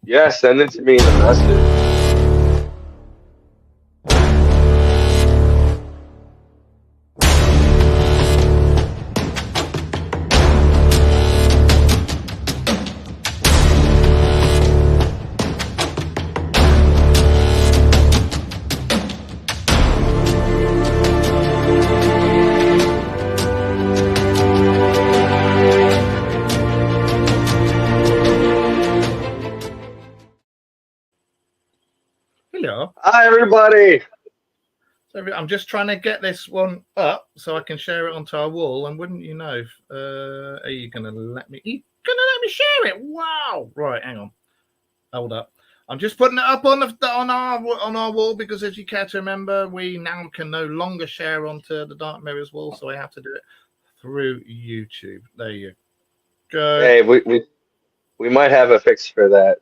Yeah, send it to me in a message. Hello. Hi, everybody. So I'm just trying to get this one up so I can share it onto our wall. And wouldn't you know, are you going to let me? You going to let me share it? Wow! Right, hang on. Hold up. I'm just putting it up on our wall because, as you care to remember, we now can no longer share onto the Dark Mirrors wall, so I have to do it through YouTube. There you go. Hey, we might have a fix for that.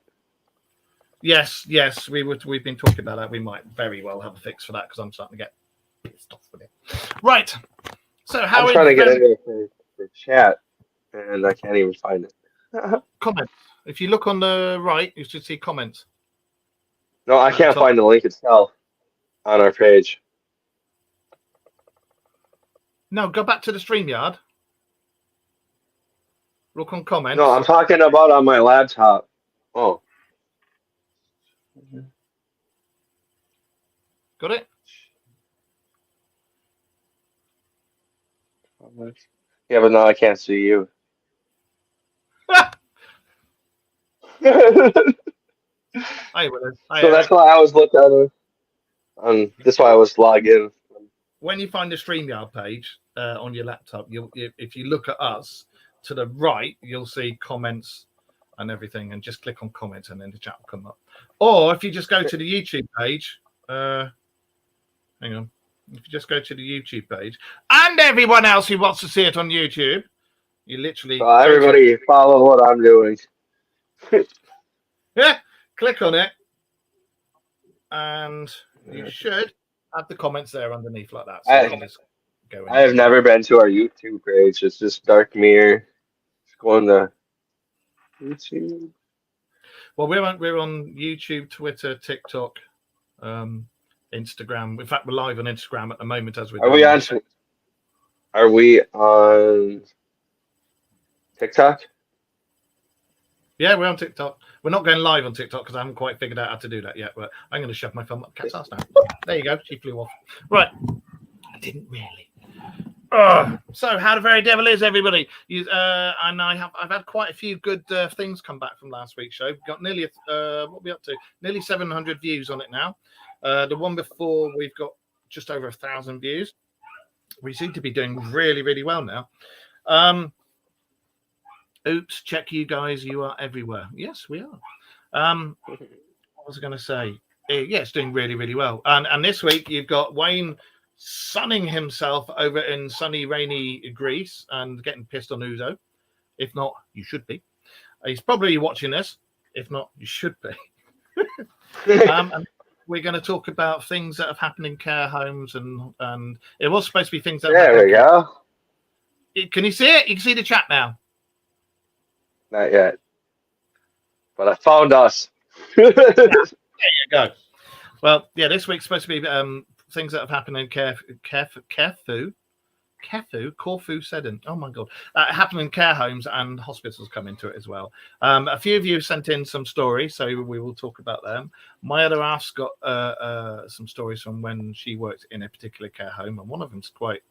Yes, we've been talking about that. We might very well have a fix for that because I'm starting to get pissed off with it. Right. So how I'm trying to get into it for chat, and I can't even find it. comments? If you look on the right, you should see comments. No, I can't find the link itself on our page. No, go back to the StreamYard. Look on comments. No, I'm talking about on my laptop. Oh. Got it? Yeah, but no, I can't see you. So that's why I was looking on. That's why I was logged in. When you find the StreamYard page on your laptop, if you look at us to the right, you'll see comments and everything, and just click on comments, and then the chat will come up. Or if you just go to the YouTube page, hang on. If you just go to the YouTube page, and everyone else who wants to see it on YouTube, you literally everybody follow what I'm doing. Yeah, click on it, and you should have the comments there underneath like that. So I have never been to our YouTube page. It's just Dark Mirror. Just go on the YouTube. Well, we're on YouTube, Twitter, TikTok, Instagram. In fact, we're live on Instagram at the moment as we're. Are we on TikTok? Yeah, we're on TikTok. We're not going live on TikTok because I haven't quite figured out how to do that yet. But I'm going to shove my thumb up cat's ass now. There you go. She flew off. Right. I didn't really. So how the very devil is everybody? And I've had quite a few good things come back from last week's show. We've got nearly what are we up to? Nearly 700 views on it now. The one before we've got just over 1,000 views. We seem to be doing really, really well now. Oops, check you guys. You are everywhere. Yes, we are. What was I going to say? Yeah, it's doing really, really well. And this week you've got Wayne sunning himself over in sunny, rainy Greece and getting pissed on Uzo. If not, you should be. He's probably watching this. If not, you should be. And we're going to talk about things that have happened in care homes, and it was supposed to be things that. There we go. Can you see it? You can see the chat now. Not yet, but I found us. There you go. Well, yeah, this week's supposed to be things that have happened in Corfu Sedan. Oh my god, happened in care homes, and hospitals come into it as well. A few of you sent in some stories, so we will talk about them. My other half's got some stories from when she worked in a particular care home, and one of them's quite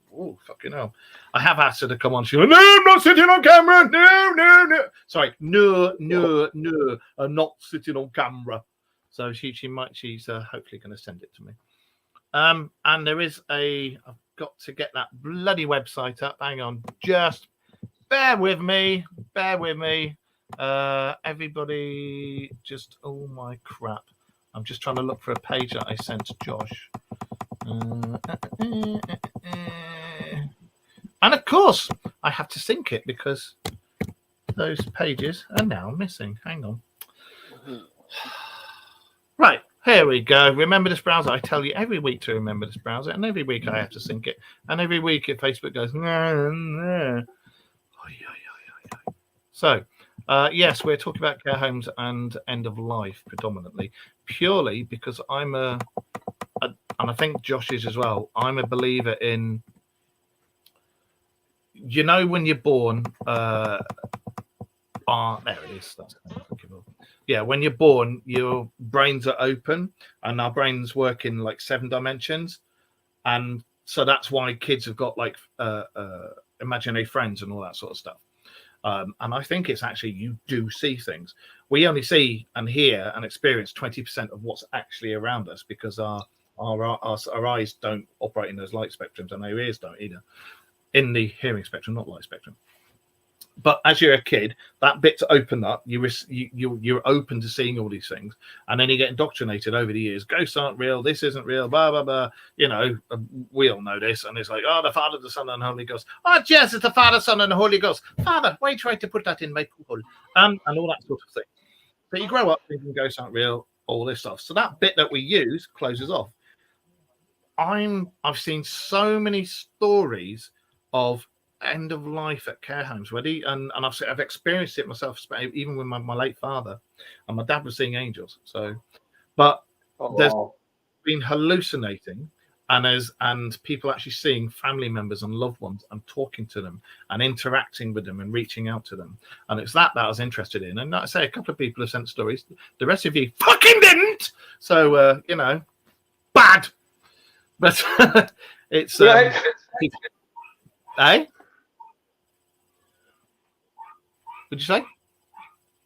fucking hell. I have asked her to come on. She went, no, I'm not sitting on camera. No. Sorry, no, I'm not sitting on camera. So she's hopefully going to send it to me. And there is I've got to get that bloody website up. Hang on, just bear with me. Everybody, just oh my crap! I'm just trying to look for a page that I sent to Josh. And of course, I have to sync it because those pages are now missing. Hang on. Right, here we go. Remember this browser. I tell you every week to remember this browser, and every week I have to sync it. And every week Facebook goes, nah. So Yes, we're talking about care homes and end of life predominantly, purely because and I think Josh is as well. I'm a believer in, when you're born. There it is. Yeah, when you're born, your brains are open, and our brains work in like 7 dimensions, and so that's why kids have got like imaginary friends and all that sort of stuff. And I think it's actually you do see things. We only see and hear and experience 20% of what's actually around us because our eyes don't operate in those light spectrums, and our ears don't either. In the hearing spectrum, not light spectrum. But as you're a kid, that bit's open up. You're open to seeing all these things, and then you get indoctrinated over the years. Ghosts aren't real. This isn't real. Blah blah blah. We all know this, and it's like, oh, the Father, the Son, and the Holy Ghost. Oh, yes, it's the Father, Son, and the Holy Ghost. Father, why are you trying to put that in my pool? And all that sort of thing. So you grow up thinking ghosts aren't real. All this stuff. So that bit that we use closes off. I've seen so many stories of end of life at care homes and I've experienced it myself, even with my late father, and my dad was seeing angels. So, but there's been hallucinating, and people actually seeing family members and loved ones and talking to them and interacting with them and reaching out to them, and it's that I was interested in. And like I say, a couple of people have sent stories. The rest of you fucking didn't. So bad. But it's eh? What'd you say?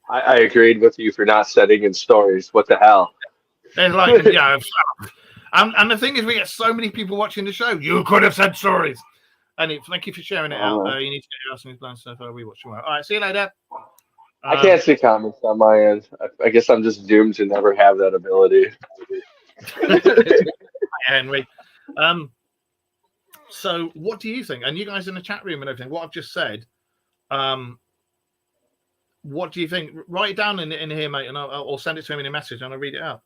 I agreed with you for not sending in stories. What the hell? It's like, yeah. And the thing is, we get so many people watching the show. You could have sent stories. And thank you for sharing it out. You need to get your ass in his blind stuff. We watch tomorrow. All right, see you later. I can't see comments on my end. I guess I'm just doomed to never have that ability. Henry. So what do you think? And you guys in the chat room and everything, what I've just said, what do you think? Write it down in here, mate, and I'll send it to him in a message and I'll read it out.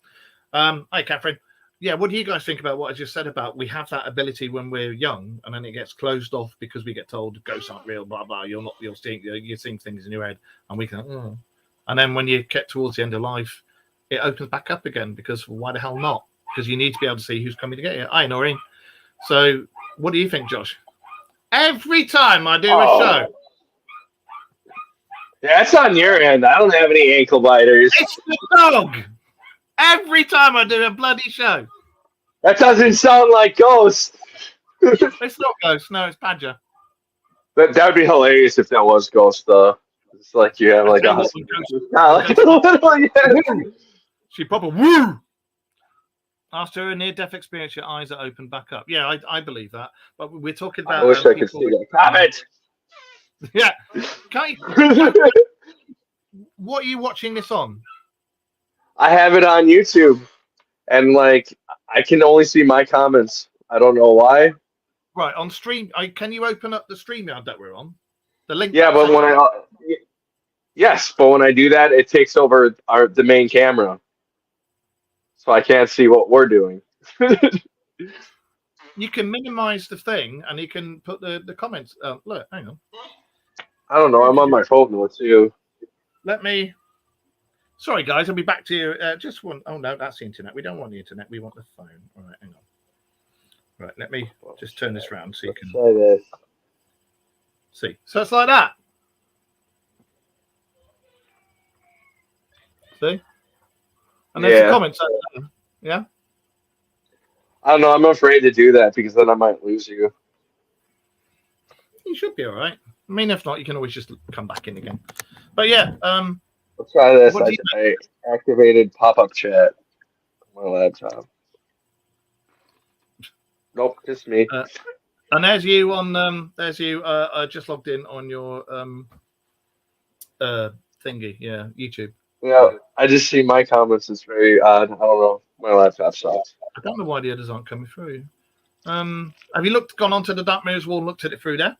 Hi, Catherine. Yeah, what do you guys think about what I just said about we have that ability when we're young, and then it gets closed off because we get told ghosts aren't real, blah blah. You're seeing things in your head, and we can. And then when you get towards the end of life, it opens back up again because why the hell not? Because you need to be able to see who's coming to get you. Hi, Noreen. So, what do you think, Josh? Every time I do a show. That's on your end. I don't have any ankle biters. It's the dog. Every time I do a bloody show. That doesn't sound like Ghost. It's not Ghost. No, it's Badger. That would be hilarious if that was Ghost, though. It's like you have like a husband. She probably woo. After a near-death experience, your eyes are opened back up. Yeah, I believe that. But we're talking about. I wish I could see that comment. Yeah. What are you watching this on? I have it on YouTube, and like I can only see my comments. I don't know why. Right, on stream. Can you open up the StreamYard that we're on? The link. Yeah, but when I do that, it takes over the main camera, so I can't see what we're doing. You can minimize the thing, and you can put the comments. Look, hang on. I don't know. I'm on my phone now too. Let me. Sorry, guys. I'll be back to you. Just one. Oh no, that's the internet. We don't want the internet. We want the phone. All right, hang on. Right, let me just turn this around so you can try this. See. So it's like that. See? And there's the comments. Yeah. I don't know. I'm afraid to do that because then I might lose you. You should be all right. I mean, if not, you can always just come back in again. But yeah, let's try this. I activated pop-up chat on my laptop. Nope, just me. And there's you on. There's you. I just logged in on your thingy. Yeah, YouTube. Yeah, I just see my comments. It's very odd. I don't know. My laptop sucks. I don't know why the others aren't coming through. Have you gone onto the Dark Mirrors wall and looked at it through there?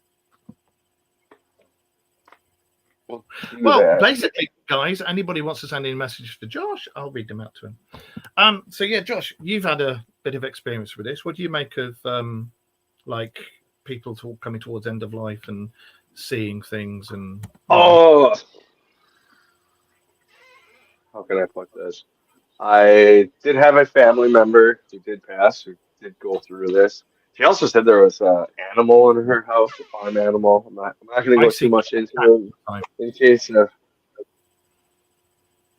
Well, basically, guys, anybody wants to send in messages for Josh, I'll read them out to him. So yeah, Josh, you've had a bit of experience with this. What do you make of like people coming towards end of life and seeing things and? how can I put this? I did have a family member who did pass, who did go through this. She also said there was an animal in her house, a farm animal. I'm not going to I go too see much into that it time. in case of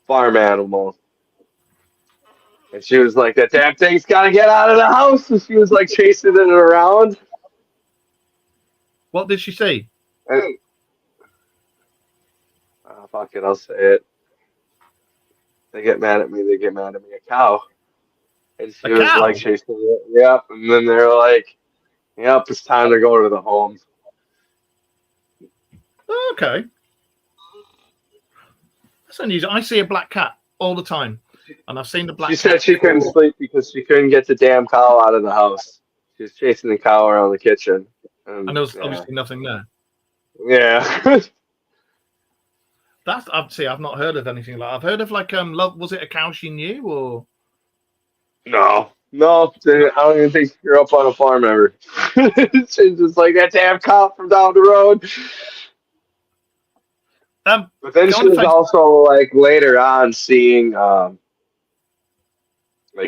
farm animal. And she was like, that damn thing's got to get out of the house. And she was like chasing it around. What did she see? And, fuck it, I'll say it. They get mad at me, they get mad at me. A cow. And she A was like cow. chasing it. Yep. And then they're like, yep, it's time to go to the home. Okay, that's unusual. I see a black cat all the time, and I've seen the She black said cat she couldn't for. sleep because she couldn't get the damn cow out of the house. She was chasing the cow around the kitchen. And And there was yeah. obviously nothing there. Yeah. That's I've not heard of anything like. I've heard of like love. Was it a cow she knew or No. No, I don't even think you're up on a farm ever. She's just like that damn cow from down the road. But then go she on was Facebook? also like later on seeing like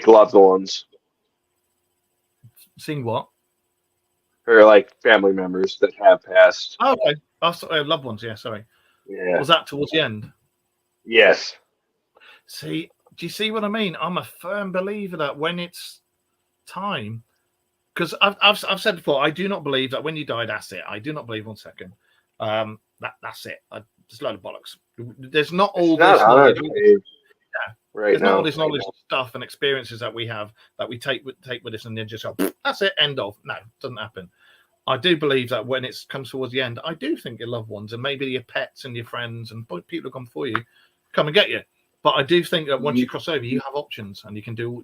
loved ones, Seeing what? her like family members that have passed. Oh, okay. Oh, sorry, loved ones. Yeah, sorry. Yeah. Was that towards the end? Yes. See, do you see what I mean? I'm a firm believer that when it's time, because I've said before, I do not believe that when you die, that's it. I do not believe 1 second. That's it. Just a load of bollocks. There's not It's all not this on our knowledge. page Yeah. right There's not all now. this knowledge, stuff, and experiences that we have that we take with us, and then just go, that's it. End of. No, it doesn't happen. I do believe that when it comes towards the end, I do think your loved ones and maybe your pets and your friends and people who come for you come and get you. But I do think that once you cross over, you have options and you can do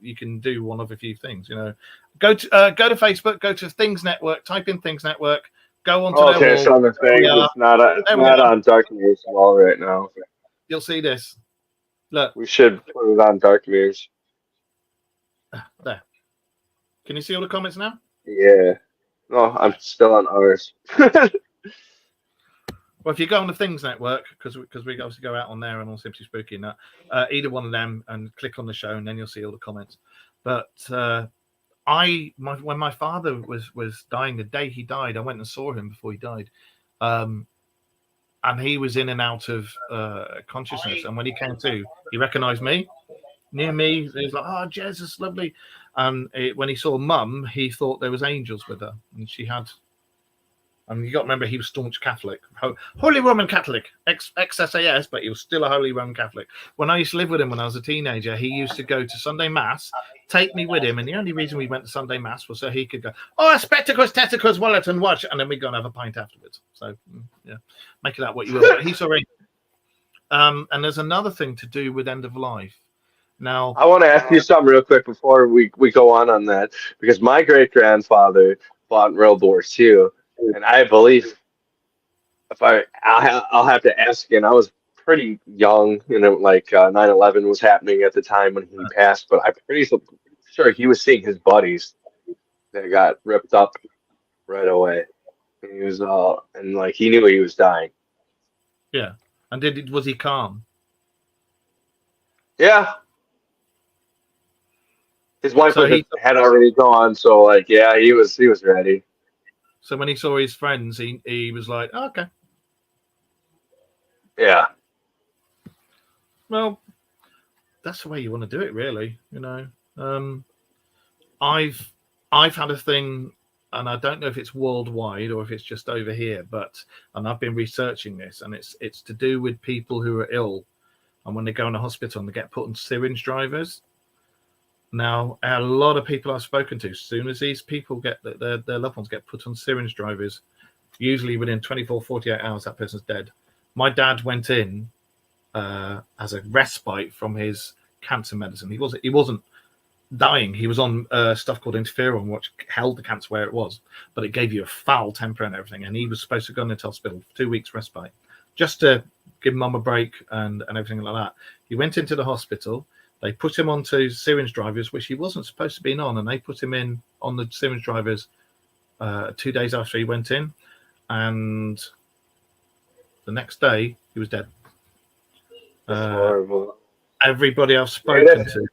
one of a few things. You know, go to Facebook, go to Things Network, type in Things Network, go onto their Okay, it's wall. on the There we thing. are. It's There we not are. on Dark Mirror's wall right now. You'll see this. Look We should put it on Dark Mirror's. there. Can you see all the comments now? Yeah. No, I'm still on ours. Well, if you go on the Things Network, because we obviously go out on there and on Simply Spooky and that, either one of them, and click on the show, and then you'll see all the comments. But when my father was dying, the day he died, I went and saw him before he died, and he was in and out of consciousness. And when he came to, he recognised me, knew me. He was like, "Oh, Jez, it's lovely." And when he saw Mum, he thought there was angels with her, and she had. I mean, you got to remember he was staunch Catholic, Holy Roman Catholic, ex-SAS, but he was still a Holy Roman Catholic. When I used to live with him when I was a teenager, he used to go to Sunday Mass, take me with him, and the only reason we went to Sunday Mass was so he could go, oh, spectacles, testicles, wallet, and watch, and then we'd go and have a pint afterwards. So, yeah, make of that what you will. But he's already. And there's another thing to do with end of life. Now, I want to ask you something real quick before we go on that, because my great grandfather fought in World War II, and I believe if I'll have to ask again. I was pretty young, like 9/11 was happening at the time when he passed, but I'm pretty sure he was seeing his buddies that got ripped up right away. And he was and like he knew he was dying. yeah, and was he calm? Yeah. His wife So had already gone, so like yeah, he was ready. So when he saw his friends, he was like, oh, okay. Yeah. Well, that's the way you want to do it, really. You know, I've had a thing, and I don't know if it's worldwide or if it's just over here, and I've been researching this, and it's to do with people who are ill, and when they go in a hospital and they get put on syringe drivers. Now, a lot of people I've spoken to, as soon as these people get their loved ones get put on syringe drivers, usually within 24, 48 hours, that person's dead. My dad went in as a respite from his cancer medicine. He wasn't dying. He was on stuff called interferon, which held the cancer where it was, but it gave you a foul temper and everything. And he was supposed to go into hospital for 2 weeks respite, just to give Mum a break and everything like that. He went into the hospital. They put him onto syringe drivers, which he wasn't supposed to be on, and they put him in on the syringe drivers 2 days after he went in, and the next day he was dead. That's horrible. everybody I've spoken to,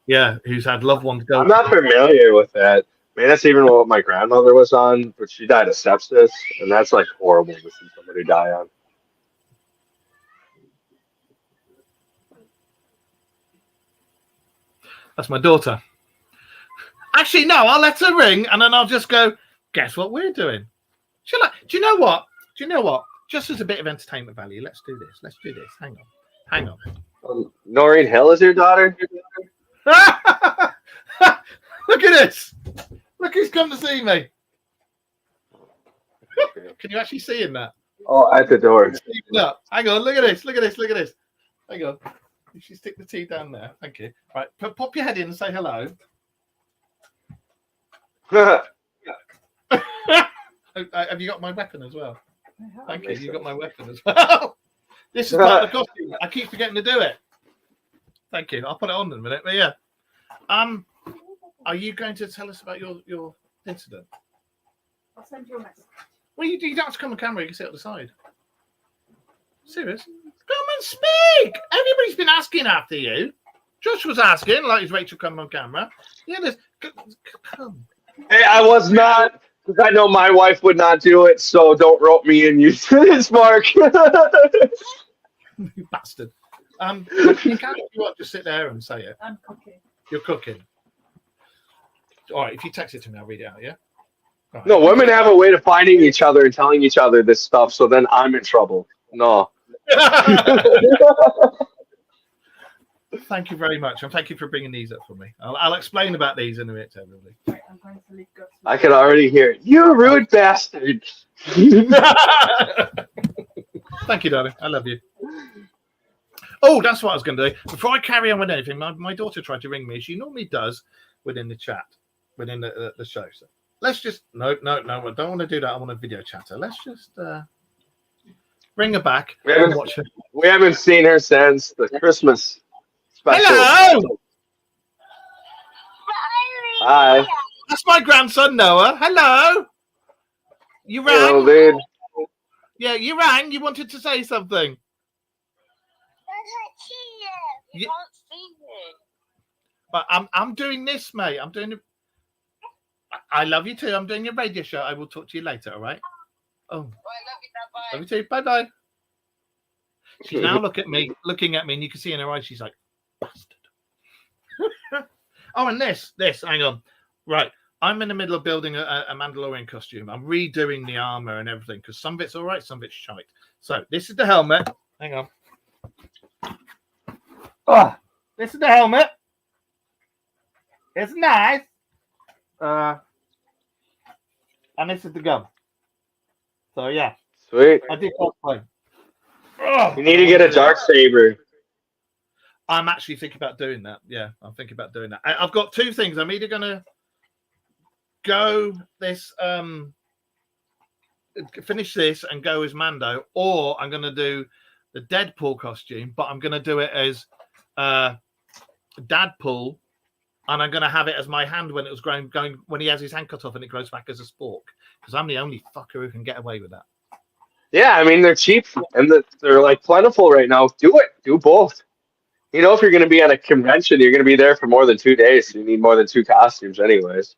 yeah, who's had loved ones go. I'm not familiar with that. Man, that's even what my grandmother was on, but she died of sepsis, and that's like horrible to see somebody die on. That's my daughter. Actually, no, I'll let her ring, and then I'll just go, guess what we're doing? She'll like, do you know what? Just as a bit of entertainment value, let's do this. Hang on. Noreen Hill is your daughter? Look at this. Look who's come to see me. Can you actually see in that? Oh, at the door. Hang on, look at this. Hang on. You should stick the tea down there. Thank you. Right, pop your head in and say hello. Have you got my weapon as well? Thank you. You got my weapon as well. This is part of the costume. I keep forgetting to do it. Thank you. I'll put it on in a minute. But yeah. Are you going to tell us about your incident? I'll send you a message. Well, you don't have to come on camera. You can sit at the side. Serious? Come and speak. Everybody's been asking after you. Josh was asking, like, is Rachel coming on camera? Yeah, come. Hey, I was not, because I know my wife would not do it, so don't rope me in. You this, Mark. You bastard. You can, if you want, just sit there and say it. I'm cooking. You're cooking. All right, if you text it to me, I'll read it out, yeah? Right. No, women have a way to finding each other and telling each other this stuff, so then I'm in trouble. No. Thank you very much, and thank you for bringing these up for me. I'll explain about these in a minute to everybody. Right, I'm going to leave. I can already hear it. You rude bastard. Thank you, darling. I love you. Oh, that's what I was going to do. Before I carry on with anything, my daughter tried to ring me. She normally does within the chat, within the show. So let's just no. I don't want to do that. I want a video chatter. Let's just bring her back and watch her. We haven't seen her since the Christmas special. Hello. Hi. That's my grandson Noah. Hello. You rang? Hello, dude. Yeah, you rang. You wanted to say something. You can't see me. But I'm doing this, mate. I'm doing. I love you too. I'm doing a radio show. I will talk to you later. All right. Oh. I love you, Dad. Bye. Love you too. Bye. She's now looking at me, and you can see in her eyes. She's like, bastard. Oh, and this. Hang on. Right. I'm in the middle of building a Mandalorian costume. I'm redoing the armor and everything because some bits all right, some bits shite. So this is the helmet. Hang on. Oh, this is the helmet. It's nice. And this is the gun. So yeah. Sweet. I did cosplay. You need to get a dark saber. I'm actually thinking about doing that. Yeah, I'm thinking about doing that. I've got two things. I'm either gonna go this finish this and go as Mando, or I'm gonna do the Deadpool costume, but I'm gonna do it as Dadpool, and I'm gonna have it as my hand when it was going when he has his hand cut off and it grows back as a spork, because I'm the only fucker who can get away with that. Yeah, I mean they're cheap and they're like plentiful right now. Do it. Do both. You know, if you're going to be at a convention, you're going to be there for more than 2 days. So you need more than 2 costumes, anyways.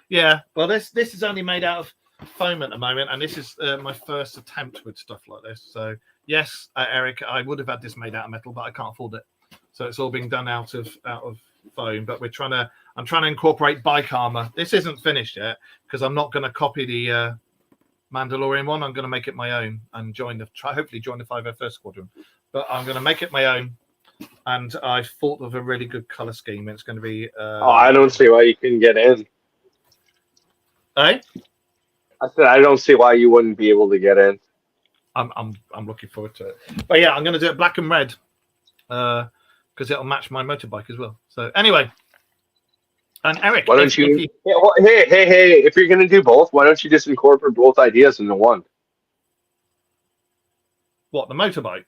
Yeah, well, this is only made out of foam at the moment, and this is my first attempt with stuff like this. So yes, Eric, I would have had this made out of metal, but I can't afford it. So it's all being done out of foam. But I'm trying to incorporate bike armor. This isn't finished yet because I'm not going to copy the Mandalorian one. I'm going to make it my own and hopefully join the 501st Squadron. But I'm going to make it my own. And I thought of a really good color scheme. It's going to be. I don't see why you couldn't get in. Eh? I said I don't see why you wouldn't be able to get in. I'm looking forward to it. But yeah, I'm going to do it black and red because it'll match my motorbike as well. So anyway, and Eric, why don't you? Hey! If you're going to do both, why don't you just incorporate both ideas into one? What, the motorbike?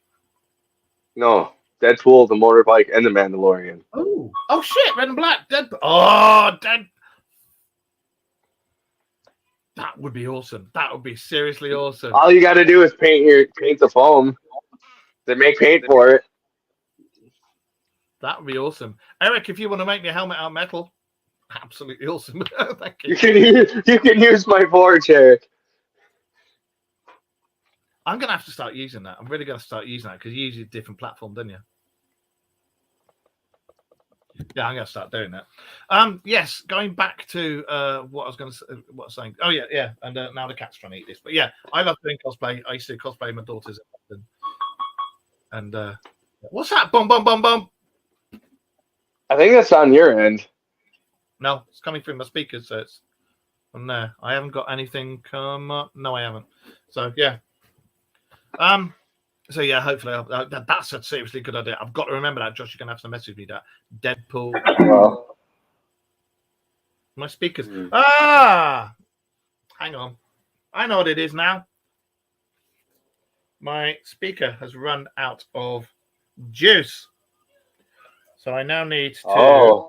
No. Deadpool, the motorbike, and the Mandalorian. Oh shit! Red and black. Deadpool. Oh, that would be awesome. That would be seriously awesome. All you got to do is paint the foam. They make paint for it. That would be awesome. Eric, if you want to make me a helmet out of metal, absolutely awesome. Thank you. You can use my forge, Eric. I'm going to have to start using that. I'm really going to start using that because you use a different platform, don't you? Yeah, I'm going to start doing that. Yes, going back to what I was going to say, what I was saying. Oh, yeah. And now the cat's trying to eat this. But yeah, I love doing cosplay. I used to cosplay my daughters. And what's that? Boom, boom, boom, boom. I think that's on your end. No, it's coming through my speakers, so it's from there. I haven't got anything come up. No, I haven't. So yeah. So yeah, hopefully that's a seriously good idea. I've got to remember that. Josh, you're gonna have to message me that. Deadpool. Well, My speakers. Ah, hang on. I know what it is now. My speaker has run out of juice, so I now need to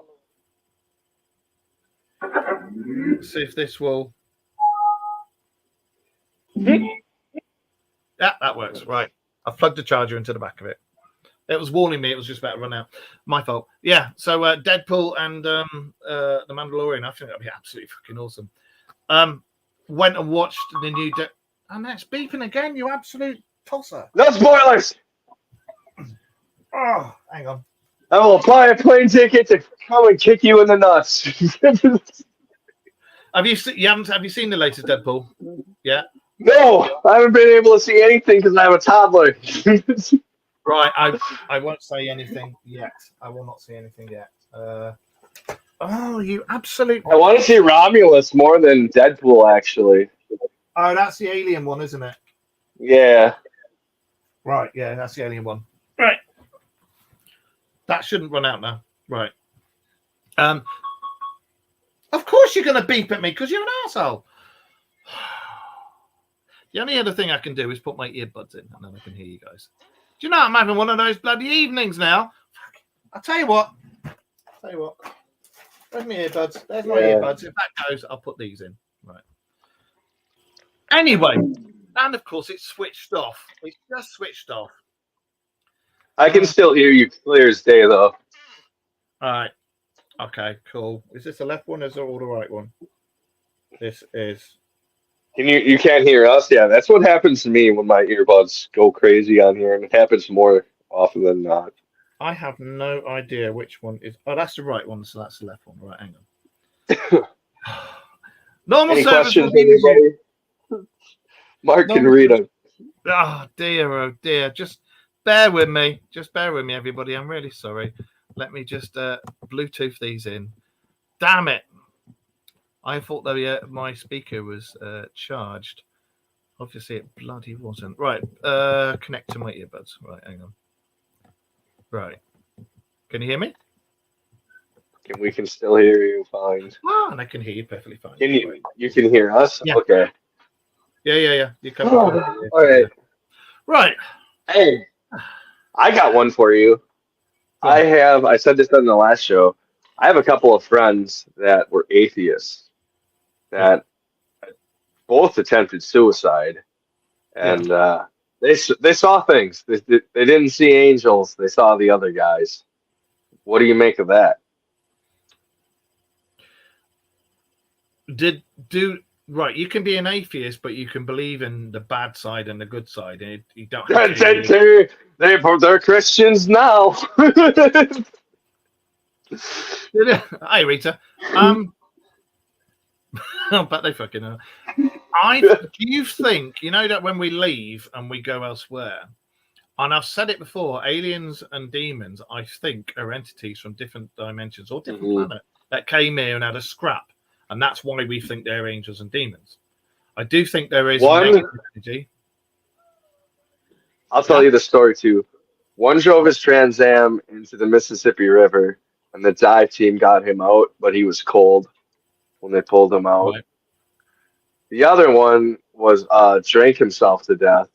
see if this will. Yeah, that works. Right. I've plugged the charger into the back of it. It was warning me it was just about to run out. My fault. Yeah, so Deadpool and The Mandalorian, I think that'd be absolutely fucking awesome. Went and watched the new... and that's beeping again, you absolute tosser. no spoilers. Oh, hang on. I will apply a plane ticket to come and kick you in the nuts. Have you seen the latest Deadpool? Yeah. No, I haven't been able to see anything because I have a toddler. Right, I won't say anything yet. I will not say anything yet. Oh, you absolute... I want to see Romulus more than Deadpool, actually. Oh, that's the alien one, isn't it? Yeah. Right, yeah, that's the alien one. Right. That shouldn't run out now. Right. Of course you're going to beep at me because you're an asshole. The only other thing I can do is put my earbuds in and then I can hear you guys. Do you know I'm having one of those bloody evenings now? I'll tell you what. Where's my earbuds? There's my earbuds. If that goes, I'll put these in. Right. Anyway, and of course it's switched off. It's just switched off. I can still hear you clear as day, though. All right. Okay, cool. Is this the left one or is it all the right one? This is... You can't hear us? Yeah, that's what happens to me when my earbuds go crazy on here, and it happens more often than not. I have no idea which one is... Oh, that's the right one, so that's the left one. Right, hang on. Normal Any service questions, will be... anybody? Mark can read them. Oh, dear. Just bear with me. Everybody. I'm really sorry. Let me just Bluetooth these in. Damn it. I thought that my speaker was charged. Obviously, it bloody wasn't. Right. Connect to my earbuds. Right, hang on. Right. Can you hear me? We can still hear you fine. Ah, and I can hear you perfectly fine. You can hear us? Yeah. Okay. Yeah. You come. All right. Right. Hey, I got one for you. I said this on the last show. I have a couple of friends that were atheists that both attempted suicide, and they saw things. They didn't see angels. They saw the other guys. What do you make of that? Right, you can be an atheist, but you can believe in the bad side and the good side. And you don't have to they're Christians now. Hi, Rita. But they fucking know. Do you think, that when we leave and we go elsewhere, and I've said it before, aliens and demons, I think, are entities from different dimensions or different planets that came here and had a scrap. And that's why we think they're angels and demons. I do think there is energy. I'll tell you the story, too. One drove his Trans Am into the Mississippi River, and the dive team got him out, but he was cold when they pulled him out. Right. The other one was drank himself to death.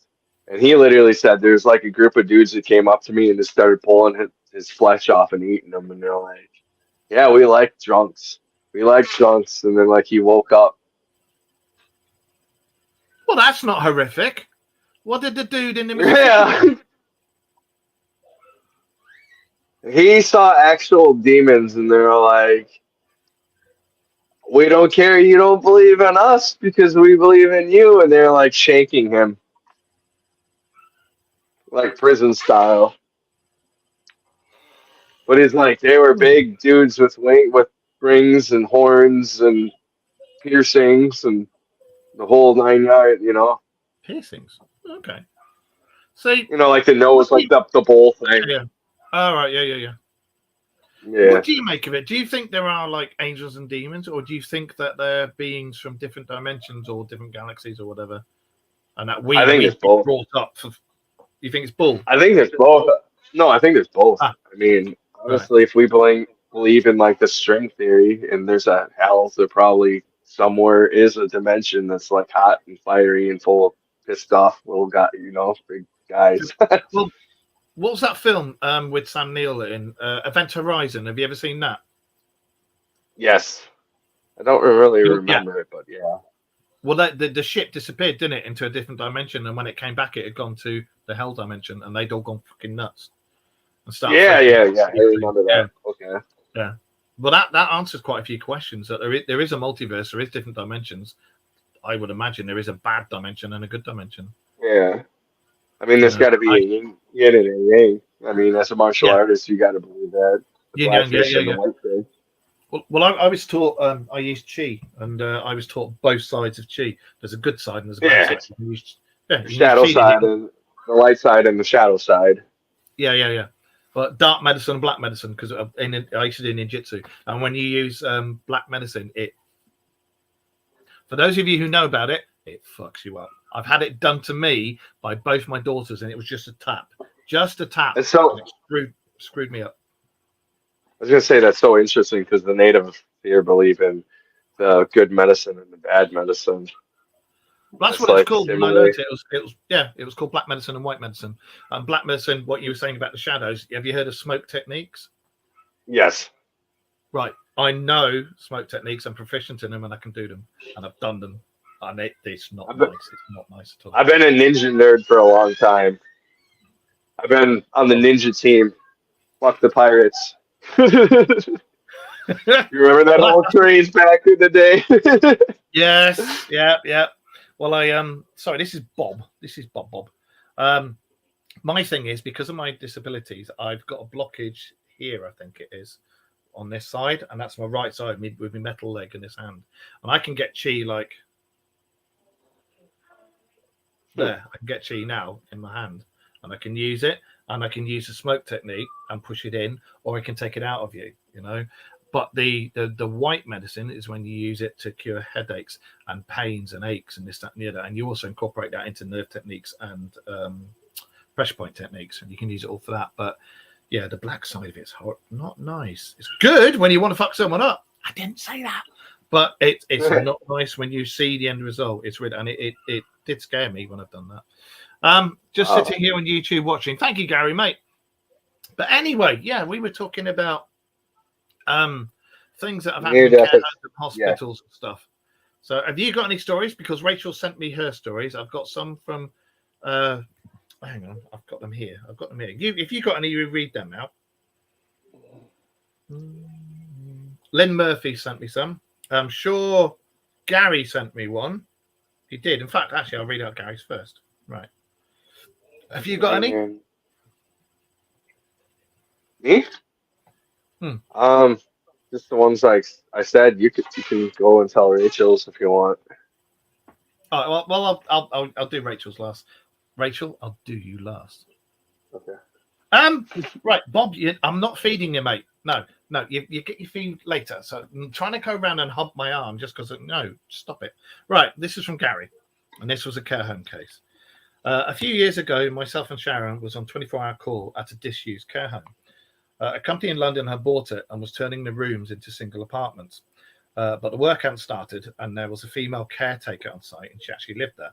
And he literally said, there's like a group of dudes that came up to me and just started pulling his flesh off and eating them. And they're like, yeah, we like drunks. And then like he woke up. Well, that's not horrific. What did the dude in the Yeah. He saw actual demons, and they're like, "We don't care. You don't believe in us because we believe in you." And they're like shaking him, like prison style. But it's like they were big dudes with rings and horns and piercings and the whole 9 yards. Piercings. Okay. So, Like the nose, like the bowl thing. yeah. All right. Yeah. Yeah. What do you make of it? Do you think there are like angels and demons, or do you think that they're beings from different dimensions or different galaxies or whatever, and that I think it's both. brought up? You think it's bull? I think there's both. No, I think there's both. Ah, I mean, honestly, if we believe in like the string theory, and there's a hell, there probably somewhere is a dimension that's like hot and fiery and full of pissed off little big guys. Well, what was that film with Sam Neill in Event Horizon? Have you ever seen that? Yes, I don't really remember it, but yeah. Well, the ship disappeared, didn't it, into a different dimension, and when it came back, it had gone to the hell dimension, and they'd all gone fucking nuts. And Yeah. I remember that. Yeah. Okay. Yeah. Well, that answers quite a few questions. That there is a multiverse, there is different dimensions. I would imagine there is a bad dimension and a good dimension. Yeah. I mean, there's got to be a yin and a yang. I mean, as a martial artist, you got to believe that. The black fish and the white fish. Well, I was taught. I used chi, and I was taught both sides of chi. There's a good side and there's a bad side. The shadow side and the light side and the shadow side. Yeah. But dark medicine and black medicine, because I used to do ninjutsu, and when you use black medicine, for those of you who know about it, it fucks you up. I've had it done to me by both my daughters, and it was just a tap. And so it screwed me up. I was gonna say that's so interesting because the native here believe in the good medicine and the bad medicine. That's what it's called. When I learned it was called black medicine and white medicine. And black medicine, what you were saying about the shadows. Have you heard of smoke techniques? Yes. Right. I know smoke techniques. I'm proficient in them, and I can do them, and I've done them. And it's not nice. It's not nice at all. I've been a ninja nerd for a long time. I've been on the ninja team. Fuck the pirates. You remember that whole craze back in the day? Yes. Yeah. Well, sorry, this is Bob. Bob. My thing is, because of my disabilities, I've got a blockage here, I think it is, on this side, and that's my right side with my metal leg in this hand. And I can get chi like there. I can get chi now in my hand, and I can use it, and I can use the smoke technique and push it in, or I can take it out of you, But the white medicine is when you use it to cure headaches and pains and aches and this, that, and the other. And you also incorporate that into nerve techniques and pressure point techniques, and you can use it all for that. But yeah, the black side of it's not nice. It's good when you want to fuck someone up. I didn't say that, but it's not nice when you see the end result. It's weird, and it did scare me when I've done that. Just sitting here on YouTube watching. Thank you, Gary, mate. But anyway, yeah, we were talking about things that have happened in care homes and hospitals and stuff. So have you got any stories? Because Rachel sent me her stories. I've got some from hang on, I've got them here. If you got any, you read them out. Lynn Murphy sent me some. I'm sure Gary sent me one. He did. In fact, actually, I'll read out Gary's first. Right. Have you got any? Me? Just the ones like I said. You can go and tell Rachel's if you want. All right, well, I'll do Rachel's last. Rachel, I'll do you last. Okay. Right, Bob. I'm not feeding you, mate. No, you get your feed later. So I'm trying to go around and hump my arm just because. No, stop it. Right, this is from Gary, and this was a care home case. A few years ago, myself and Sharon was on 24-hour call at a disused care home. A company in London had bought it and was turning the rooms into single apartments. But the work hadn't started, and there was a female caretaker on site, and she actually lived there.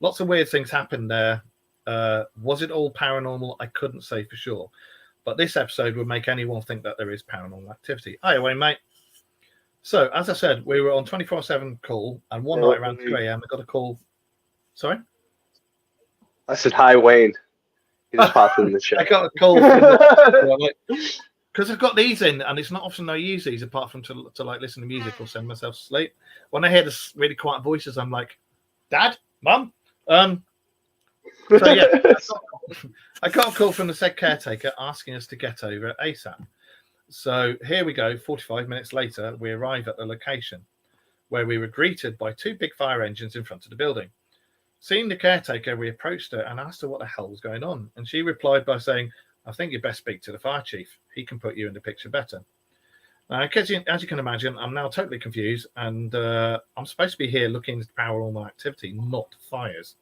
Lots of weird things happened there. Was it all paranormal? I couldn't say for sure. But this episode would make anyone think that there is paranormal activity. Hi, Wayne, mate. So, as I said, we were on 24/7 call, and one night around 2 a.m. I got a call. Sorry? I said, hi, Wayne. He just popped in the I chat. got a call from the, because I've got these in, and it's not often I use these apart from to like listen to music or send myself to sleep. When I hear this really quiet voices, I'm like, Dad, Mum. So yeah, I got a call from the said caretaker asking us to get over ASAP. So here we go. 45 minutes later, we arrive at the location where we were greeted by 2 big fire engines in front of the building. Seeing the caretaker, we approached her and asked her what the hell was going on, and she replied by saying, "I think you best speak to the fire chief. He can put you in the picture better." As you can imagine, I'm now totally confused, and I'm supposed to be here looking at paranormal activity, not fires.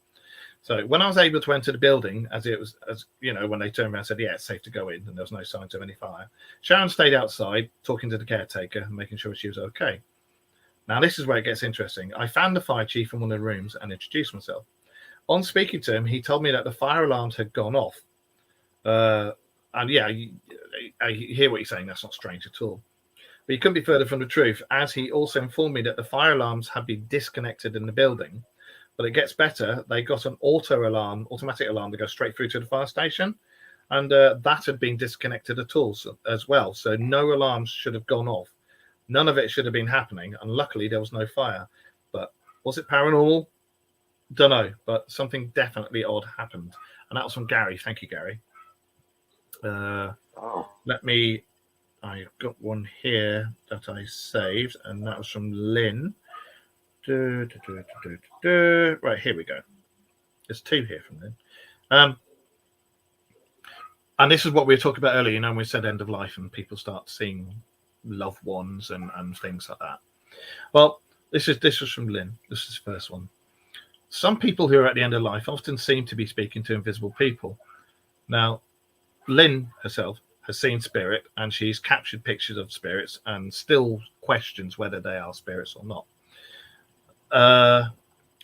So when I was able to enter the building, as when they turned around and said, "Yeah, it's safe to go in," and there was no signs of any fire, Sharon stayed outside talking to the caretaker and making sure she was okay. Now this is where it gets interesting. I found the fire chief in one of the rooms and introduced myself. On speaking to him, he told me that the fire alarms had gone off. And yeah, I hear what you're saying. That's not strange at all. But he couldn't be further from the truth, as he also informed me that the fire alarms had been disconnected in the building. But it gets better. They got an automatic alarm to go straight through to the fire station. And that had been disconnected as well. So no alarms should have gone off. None of it should have been happening. And luckily, there was no fire. But was it paranormal? Don't know. But something definitely odd happened. And that was from Gary. Thank you, Gary. I've got one here that I saved, and that was from Lynn. Right, here we go. There's 2 here from Lynn. And this is what we were talking about earlier, when we said end of life and people start seeing loved ones and things like that. Well, this was from Lynn. This is the first one. Some people who are at the end of life often seem to be speaking to invisible people. Now, Lynn herself has seen spirit, and she's captured pictures of spirits and still questions whether they are spirits or not.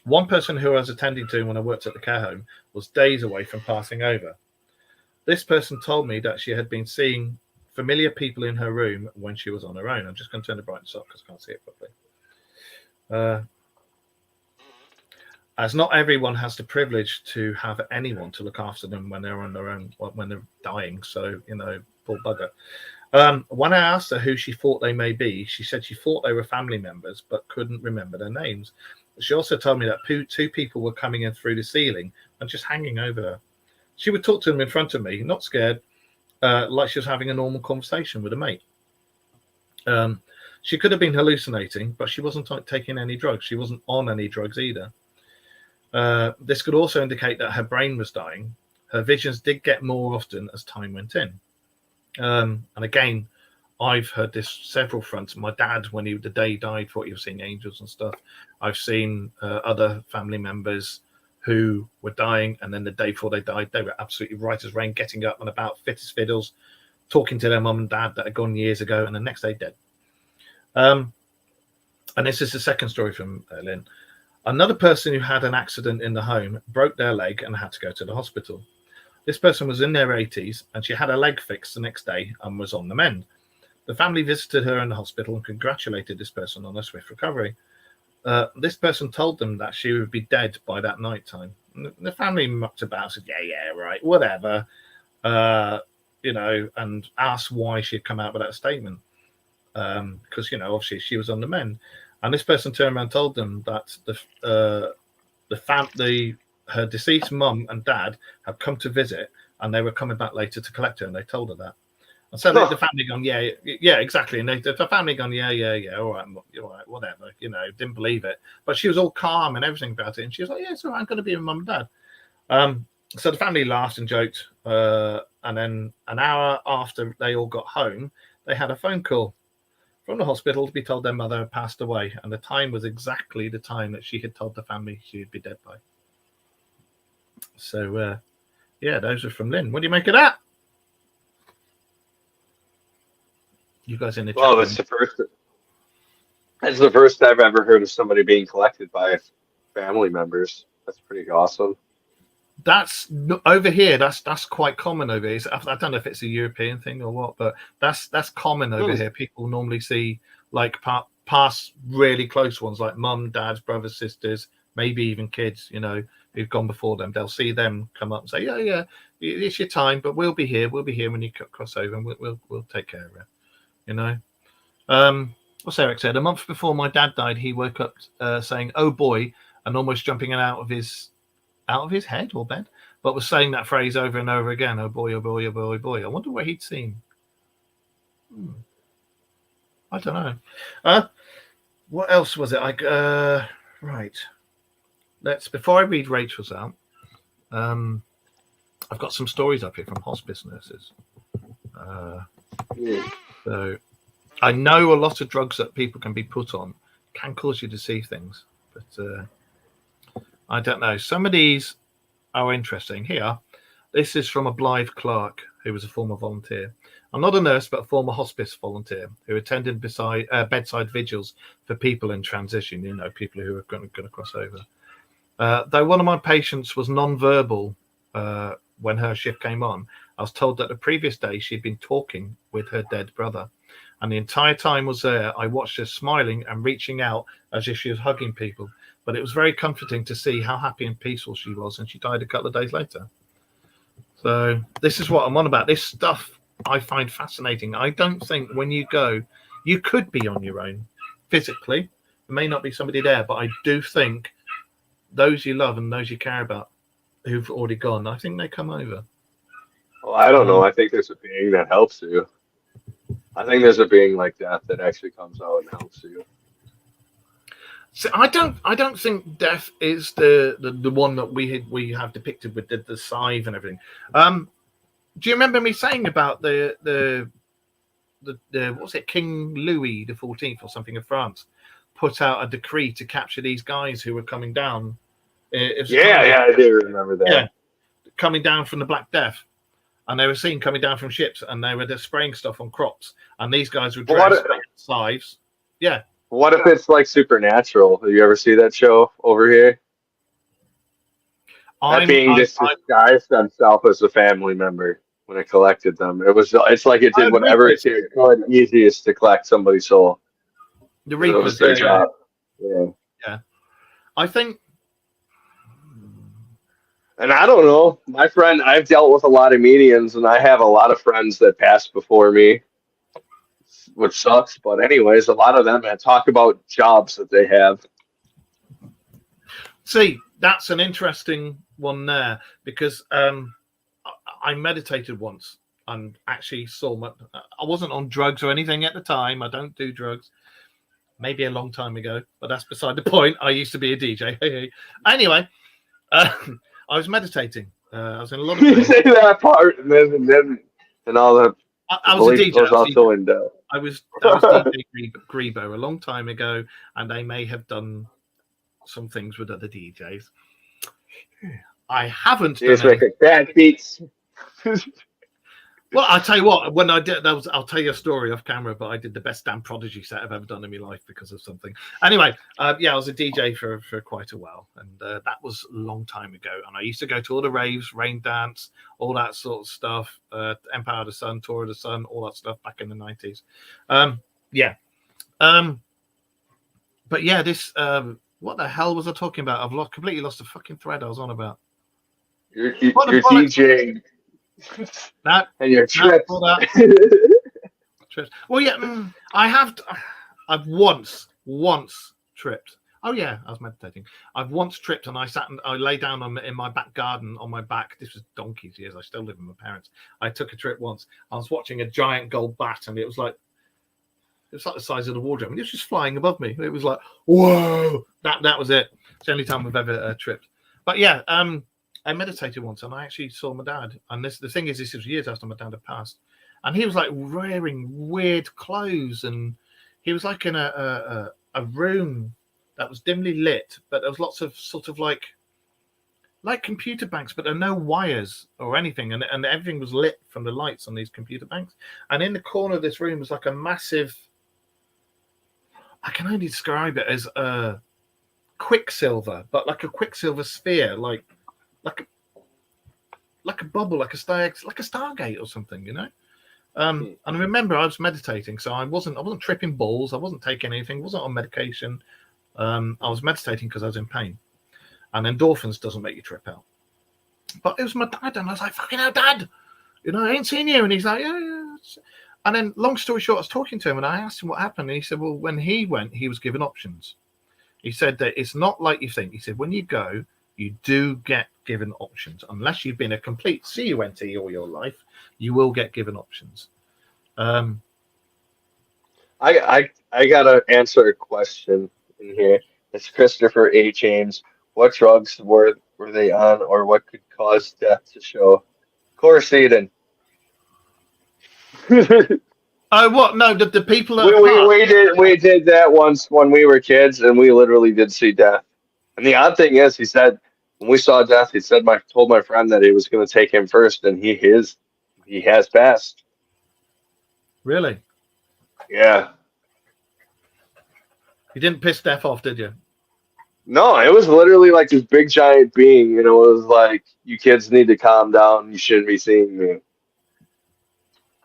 One person who I was attending to when I worked at the care home was days away from passing over. This person told me that she had been seeing familiar people in her room when she was on her own. I'm just going to turn the brightness up because I can't see it properly. As not everyone has the privilege to have anyone to look after them when they're on their own, when they're dying. So, poor bugger. When I asked her who she thought they may be, she said she thought they were family members, but couldn't remember their names. She also told me that 2 people were coming in through the ceiling and just hanging over her. She would talk to them in front of me, not scared, like she was having a normal conversation with a mate. She could have been hallucinating, but she wasn't taking any drugs. She wasn't on any drugs either. This could also indicate that her brain was dying. Her visions did get more often as time went in. And again, I've heard this several fronts. My dad, when the day he died, thought he was seeing angels and stuff. I've seen other family members who were dying, and then the day before they died, they were absolutely right as rain, getting up and about fit as fiddles, talking to their mum and dad that had gone years ago, and the next day dead. And this is the second story from Lynn. Another person who had an accident in the home broke their leg and had to go to the hospital. This person was in their 80s, and she had her leg fixed the next day and was on the mend. The family visited her in the hospital and congratulated this person on a swift recovery. This person told them that she would be dead by that night time. The family mucked about, said, yeah, right, whatever, and asked why she had come out with that statement. Because, obviously she was on the mend. And this person turned around and told them that her deceased mum and dad had come to visit, and they were coming back later to collect her, and they told her that. And so the family gone, yeah, exactly. And the family gone, yeah, all right, whatever, didn't believe it. But she was all calm and everything about it. And she was like, yeah, it's all right, I'm going to be with mum and dad. So the family laughed and joked. And then an hour after they all got home, they had a phone call from the hospital to be told their mother had passed away. And the time was exactly the time that she had told the family she would be dead by. So, those are from Lynn. What do you make of that? You guys in the chat? Well, that's the first I've ever heard of somebody being collected by family members. That's pretty awesome. That's over here. That's quite common over here. I don't know if it's a European thing or what, but that's common over here. People normally see like past really close ones, like mum, dads, brothers, sisters, maybe even kids. who've gone before them. They'll see them come up and say, yeah, it's your time, but we'll be here when you cross over, and we'll take care of it. You know. What's Eric said? A month before my dad died, he woke up saying, "Oh boy," and almost jumping out of his head or bed, but was saying that phrase over and over again. Oh boy, oh boy, oh boy, oh boy. I wonder what he'd seen. I don't know. What else was it? Right. Before I read Rachel's out, I've got some stories up here from hospice nurses. So I know a lot of drugs that people can be put on can cause you to see things, but I don't know. Some of these are interesting. Here, this is from a Blythe Clark, who was a former volunteer. I'm not a nurse, but a former hospice volunteer who attended bedside vigils for people in transition, people who are going to cross over. Though one of my patients was non-verbal when her shift came on, I was told that the previous day she'd been talking with her dead brother. And the entire time was there, I watched her smiling and reaching out as if she was hugging people. But it was very comforting to see how happy and peaceful she was, and she died a couple of days later. So this is what I'm on about. This stuff I find fascinating. I don't think when you go, you could be on your own physically. There may not be somebody there, but I do think those you love and those you care about who've already gone, I think they come over. Well, I don't know. I think there's a being that helps you. I think there's a being like death that actually comes out and helps you. So I don't think death is the one that we have depicted with the scythe and everything. Do you remember me saying about the what's it, King Louis the 14th or something of France put out a decree to capture these guys who were coming down? I do remember that. Yeah, coming down from the Black Death. And they were seen coming down from ships, and they were just spraying stuff on crops. And these guys were dressed with scythes. Yeah. What if it's like Supernatural? Have you ever see that show over here? That being disguised himself as a family member when it collected them. It's like it did whatever it could easiest to collect somebody's soul. The Reapers. Was their job. Yeah. I think. And I don't know, my friend, I've dealt with a lot of mediums, and I have a lot of friends that passed before me, which sucks. But anyways, a lot of them talk about jobs that they have. See, that's an interesting one there, because I meditated once and actually saw I wasn't on drugs or anything at the time. I don't do drugs. Maybe a long time ago, but that's beside the point. I used to be a DJ. Anyway, I was meditating. I was in a lot of you say that part, and all the. I was a DJ. I was DJ Grebo a long time ago, and I may have done some things with other DJs. I haven't done bad beats. Well, I'll tell you what, when I did that I'll tell you a story off camera, but I did the best damn Prodigy set I've ever done in my life because of something. Anyway, I was a DJ for quite a while, and that was a long time ago. And I used to go to all the raves, Rain Dance, all that sort of stuff, Empire of the Sun, Tour of the Sun, all that stuff back in the 90s. But yeah, this, what the hell was I talking about? I've completely lost the fucking thread I was on about. You're DJing. And your trips. Well, yeah, I've once tripped. Oh yeah, I was meditating. I've once tripped, and I lay down in my back garden on my back. This was donkey's years. I still live with my parents. I took a trip once. I was watching a giant gold bat, and it was like the size of the wardrobe, and it was just flying above me. It was like, whoa! That was it. It's the only time we've ever tripped. But yeah, I meditated once, and I actually saw my dad. And the thing is, this was years after my dad had passed, and he was like wearing weird clothes, and he was like in a room that was dimly lit, but there was lots of sort of like computer banks, but there are no wires or anything, and everything was lit from the lights on these computer banks. And in the corner of this room was like a massive, I can only describe it as a quicksilver, but like a quicksilver sphere, like a bubble, like a Stargate or something, you know. And I remember I was meditating, so I wasn't tripping balls, I wasn't taking anything, wasn't on medication. I was meditating because I was in pain. and endorphins doesn't make you trip out. But it was my dad, and I was like, fucking hell, Dad, I ain't seen you. And he's like, yeah. And then, long story short, I was talking to him, and I asked him what happened, and he said, well, when he went, he was given options. He said that it's not like you think. He said, when you go, you do get given options. Unless you've been a complete CUNT all your life, you will get given options. I gotta answer a question in here. It's Christopher A. James. What drugs were they on, or what could cause death to show? Corsatin. Oh, what? No, the people that we did that once when we were kids, and we literally did see death. And the odd thing is, he said when we saw death, he said told my friend that he was going to take him first, and he has passed. Really? Yeah. You didn't piss death off, did you? No, it was literally like this big giant being. It was like, you kids need to calm down. You shouldn't be seeing me.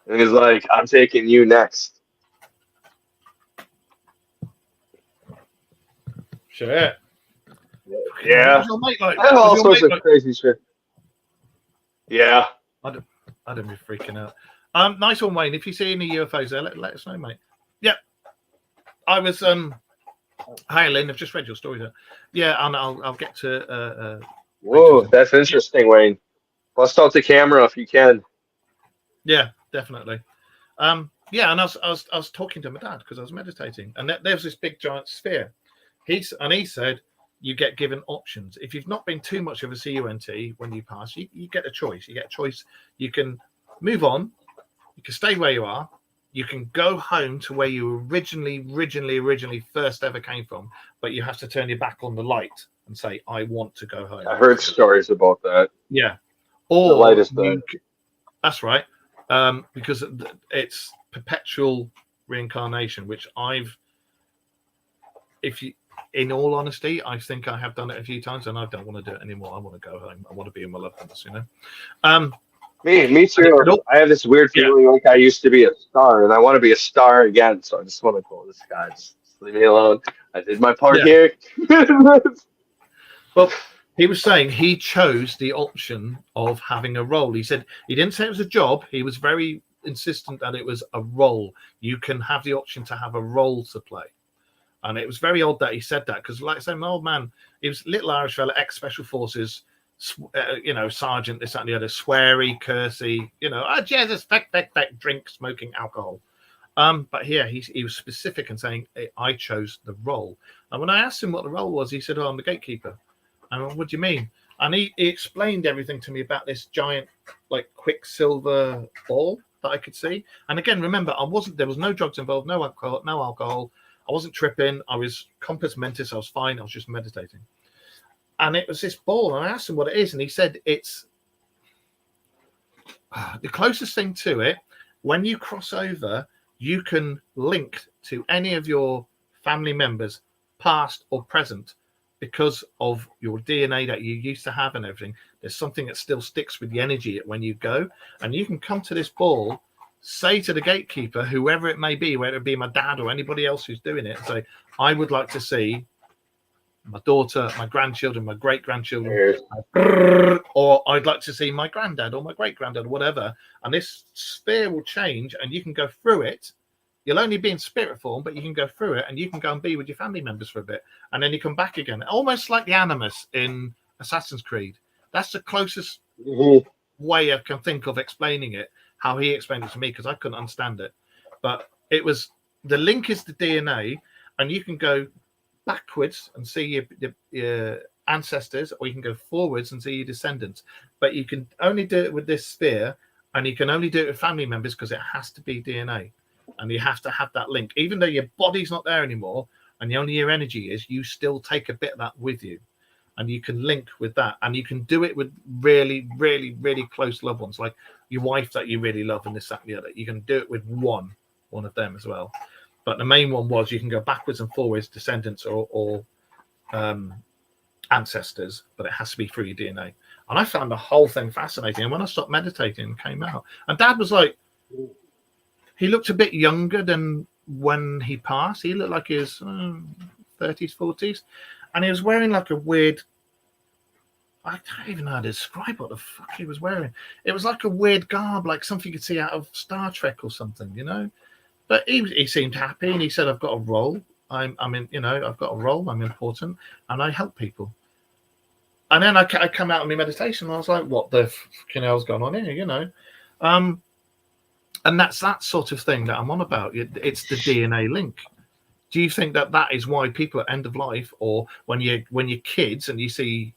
And he's like, I'm taking you next. Shit. Yeah. What's your mate like? I have all sorts of crazy shit. Yeah. I'd be freaking out. Nice one, Wayne. If you see any UFOs there, let us know, mate. Yep. I was hi Lynn, I've just read your story there. Yeah, and I'll get to Whoa, that's interesting, Wayne. Bust out the camera if you can. Yeah, definitely. Yeah, and I was talking to my dad because I was meditating, and there's this big giant sphere. He said you get given options. If you've not been too much of a CUNT when you pass, you get a choice. You get a choice. You can move on. You can stay where you are. You can go home to where you originally first ever came from, but you have to turn your back on the light and say, I want to go home. I heard stories about that. Yeah. Or the light is there. That's right. Because it's perpetual reincarnation, which in all honesty, I think I have done it a few times, and I don't want to do it anymore. I want to go home. I want to be in my loved ones, Me too. I have this weird feeling like I used to be a star, and I want to be a star again. So I just want to call this guy. Just leave me alone. I did my part here. Well, he was saying he chose the option of having a role. He said he didn't say it was a job. He was very insistent that it was a role. You can have the option to have a role to play. And it was very odd that he said that, because, like I say, my old man, he was a little Irish fella, ex-special forces, sergeant, this, that, and the other, sweary, cursy, Jesus, feck, drink, smoking, alcohol. But here he was specific in saying, I chose the role. And when I asked him what the role was, he said, I'm the gatekeeper. And I went, what do you mean? And he explained everything to me about this giant, like, quicksilver ball that I could see. And again, remember, there was no drugs involved, no alcohol. I wasn't tripping. I was compass mentis. I was fine. I was just meditating. And it was this ball. And I asked him what it is. And he said it's the closest thing to it. When you cross over, you can link to any of your family members, past or present, because of your DNA that you used to have and everything. There's something that still sticks with the energy when you go. And you can come to this ball, say to the gatekeeper, whoever it may be, whether it be my dad or anybody else who's doing it, say, I would like to see my daughter, my grandchildren, my great-grandchildren, or I'd like to see my granddad or my great-granddad or whatever. And this sphere will change, and you can go through it. You'll only be in spirit form, but you can go through it, and you can go and be with your family members for a bit, and then you come back again. Almost like the Animus in Assassin's Creed. That's the closest way I can think of explaining it, how he explained it to me, because I couldn't understand it. But it was, the link is the DNA, and you can go backwards and see your ancestors, or you can go forwards and see your descendants. But you can only do it with this sphere, and you can only do it with family members because it has to be DNA. And you have to have that link. Even though your body's not there anymore, and only your energy is, you still take a bit of that with you. And you can link with that. And you can do it with really, really, really close loved ones, like your wife that you really love and this, that, and the other. You can do it with one of them as well. But the main one was you can go backwards and forwards, descendants or ancestors, but it has to be through your DNA. And I found the whole thing fascinating. And when I stopped meditating, it came out. And Dad was like, he looked a bit younger than when he passed. He looked like he was 30s, 40s. And he was wearing like a weird I don't even know how to describe what the fuck he was wearing. It was like a weird garb, like something you could see out of Star Trek or something, you know. But he seemed happy, and he said, "I've got a role. I'm in, you know, I've got a role. I'm important, and I help people." And then I come out of my meditation, and I was like, "What the fucking hell's going on here?" You know. And that's that sort of thing that I'm on about. It's the DNA link. Do you think that that is why people at end of life, or when you're kids and you see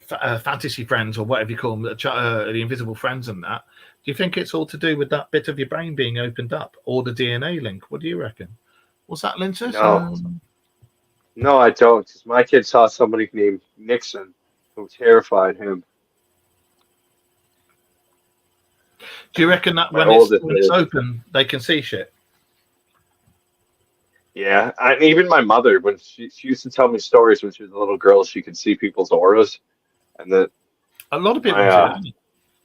fantasy friends or whatever you call them, the invisible friends and that, do you think it's all to do with that bit of your brain being opened up, or the DNA link? What do you reckon? What's that, Lindsay? No. No, I don't. 'Cause my kid saw somebody named Nixon who terrified him. Do you reckon that My when it's oldest open, they can see shit? Yeah, and even my mother, when she used to tell me stories when she was a little girl, she could see people's auras, and that A lot of people my do.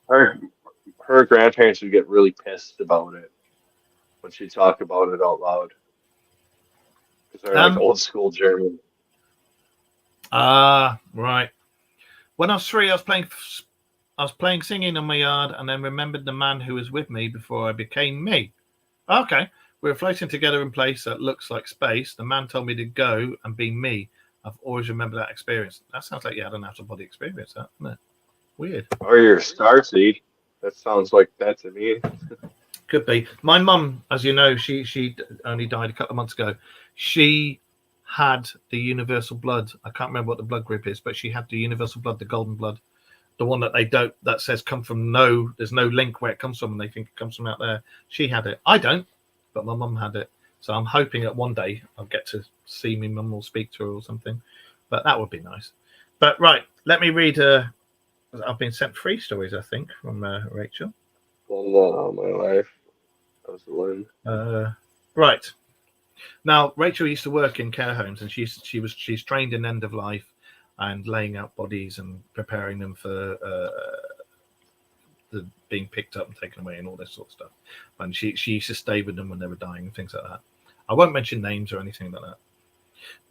her her grandparents would get really pissed about it when she talked about it out loud because they're like old school German. Right. When I was 3, I was playing singing in my yard, and then remembered the man who was with me before I became me. Okay. We were floating together in place that looks like space. The man told me to go and be me. I've always remembered that experience. That sounds like you had an out of body experience, doesn't it? Weird. Or your starseed. That sounds like that to me. Could be. My mum, as you know, she only died a couple of months ago. She had the universal blood. I can't remember what the blood group is, but she had the universal blood, the golden blood, the one that that says come from there's no link where it comes from, and they think it comes from out there. She had it. I don't, but my mum had it. So I'm hoping that one day I'll get to see my mum or speak to her or something. But that would be nice. But right, let me read. I've been sent 3 stories, I think, from Rachel. Well, not all my life. I was alone. Right. Now, Rachel used to work in care homes, and she's trained in end of life and laying out bodies and preparing them for the being picked up and taken away and all this sort of stuff. And she used to stay with them when they were dying and things like that. I won't mention names or anything like that.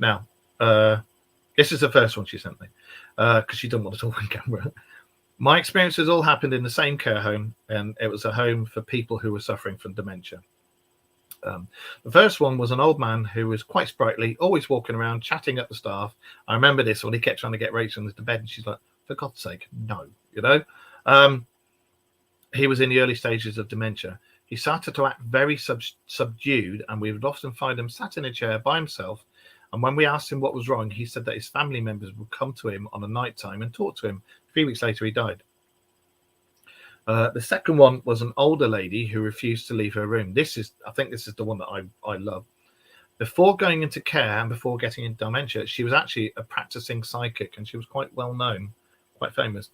Now, this is the first one she sent me because she doesn't want to talk on camera. My experiences all happened in the same care home, and it was a home for people who were suffering from dementia. The first one was an old man who was quite sprightly, always walking around, chatting at the staff. I remember this when he kept trying to get Rachel into bed, and she's like, for God's sake, no, you know. He was in the early stages of dementia. He started to act very subdued, and we would often find him sat in a chair by himself. And when we asked him what was wrong, he said that his family members would come to him on a night time and talk to him. 3 weeks later, he died. The second one was an older lady who refused to leave her room. I think this is the one that I love. Before going into care and before getting into dementia, she was actually a practicing psychic, and she was quite well known, quite famous.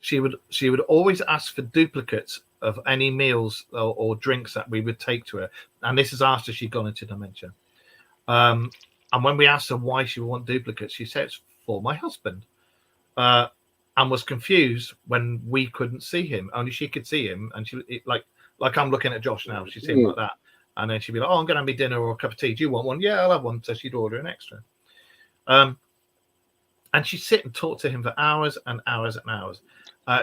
She would always ask for duplicates of any meals or drinks that we would take to her, and this is after she'd gone into dementia. And when we asked her why she would want duplicates, she said it's for my husband. And was confused when we couldn't see him. Only she could see him, and like I'm looking at Josh now. She'd see him like that, and then she'd be like, "Oh, I'm going to have me dinner or a cup of tea. Do you want one?" "Yeah, I'll have one." So she'd order an extra. And she'd sit and talk to him for hours and hours and hours.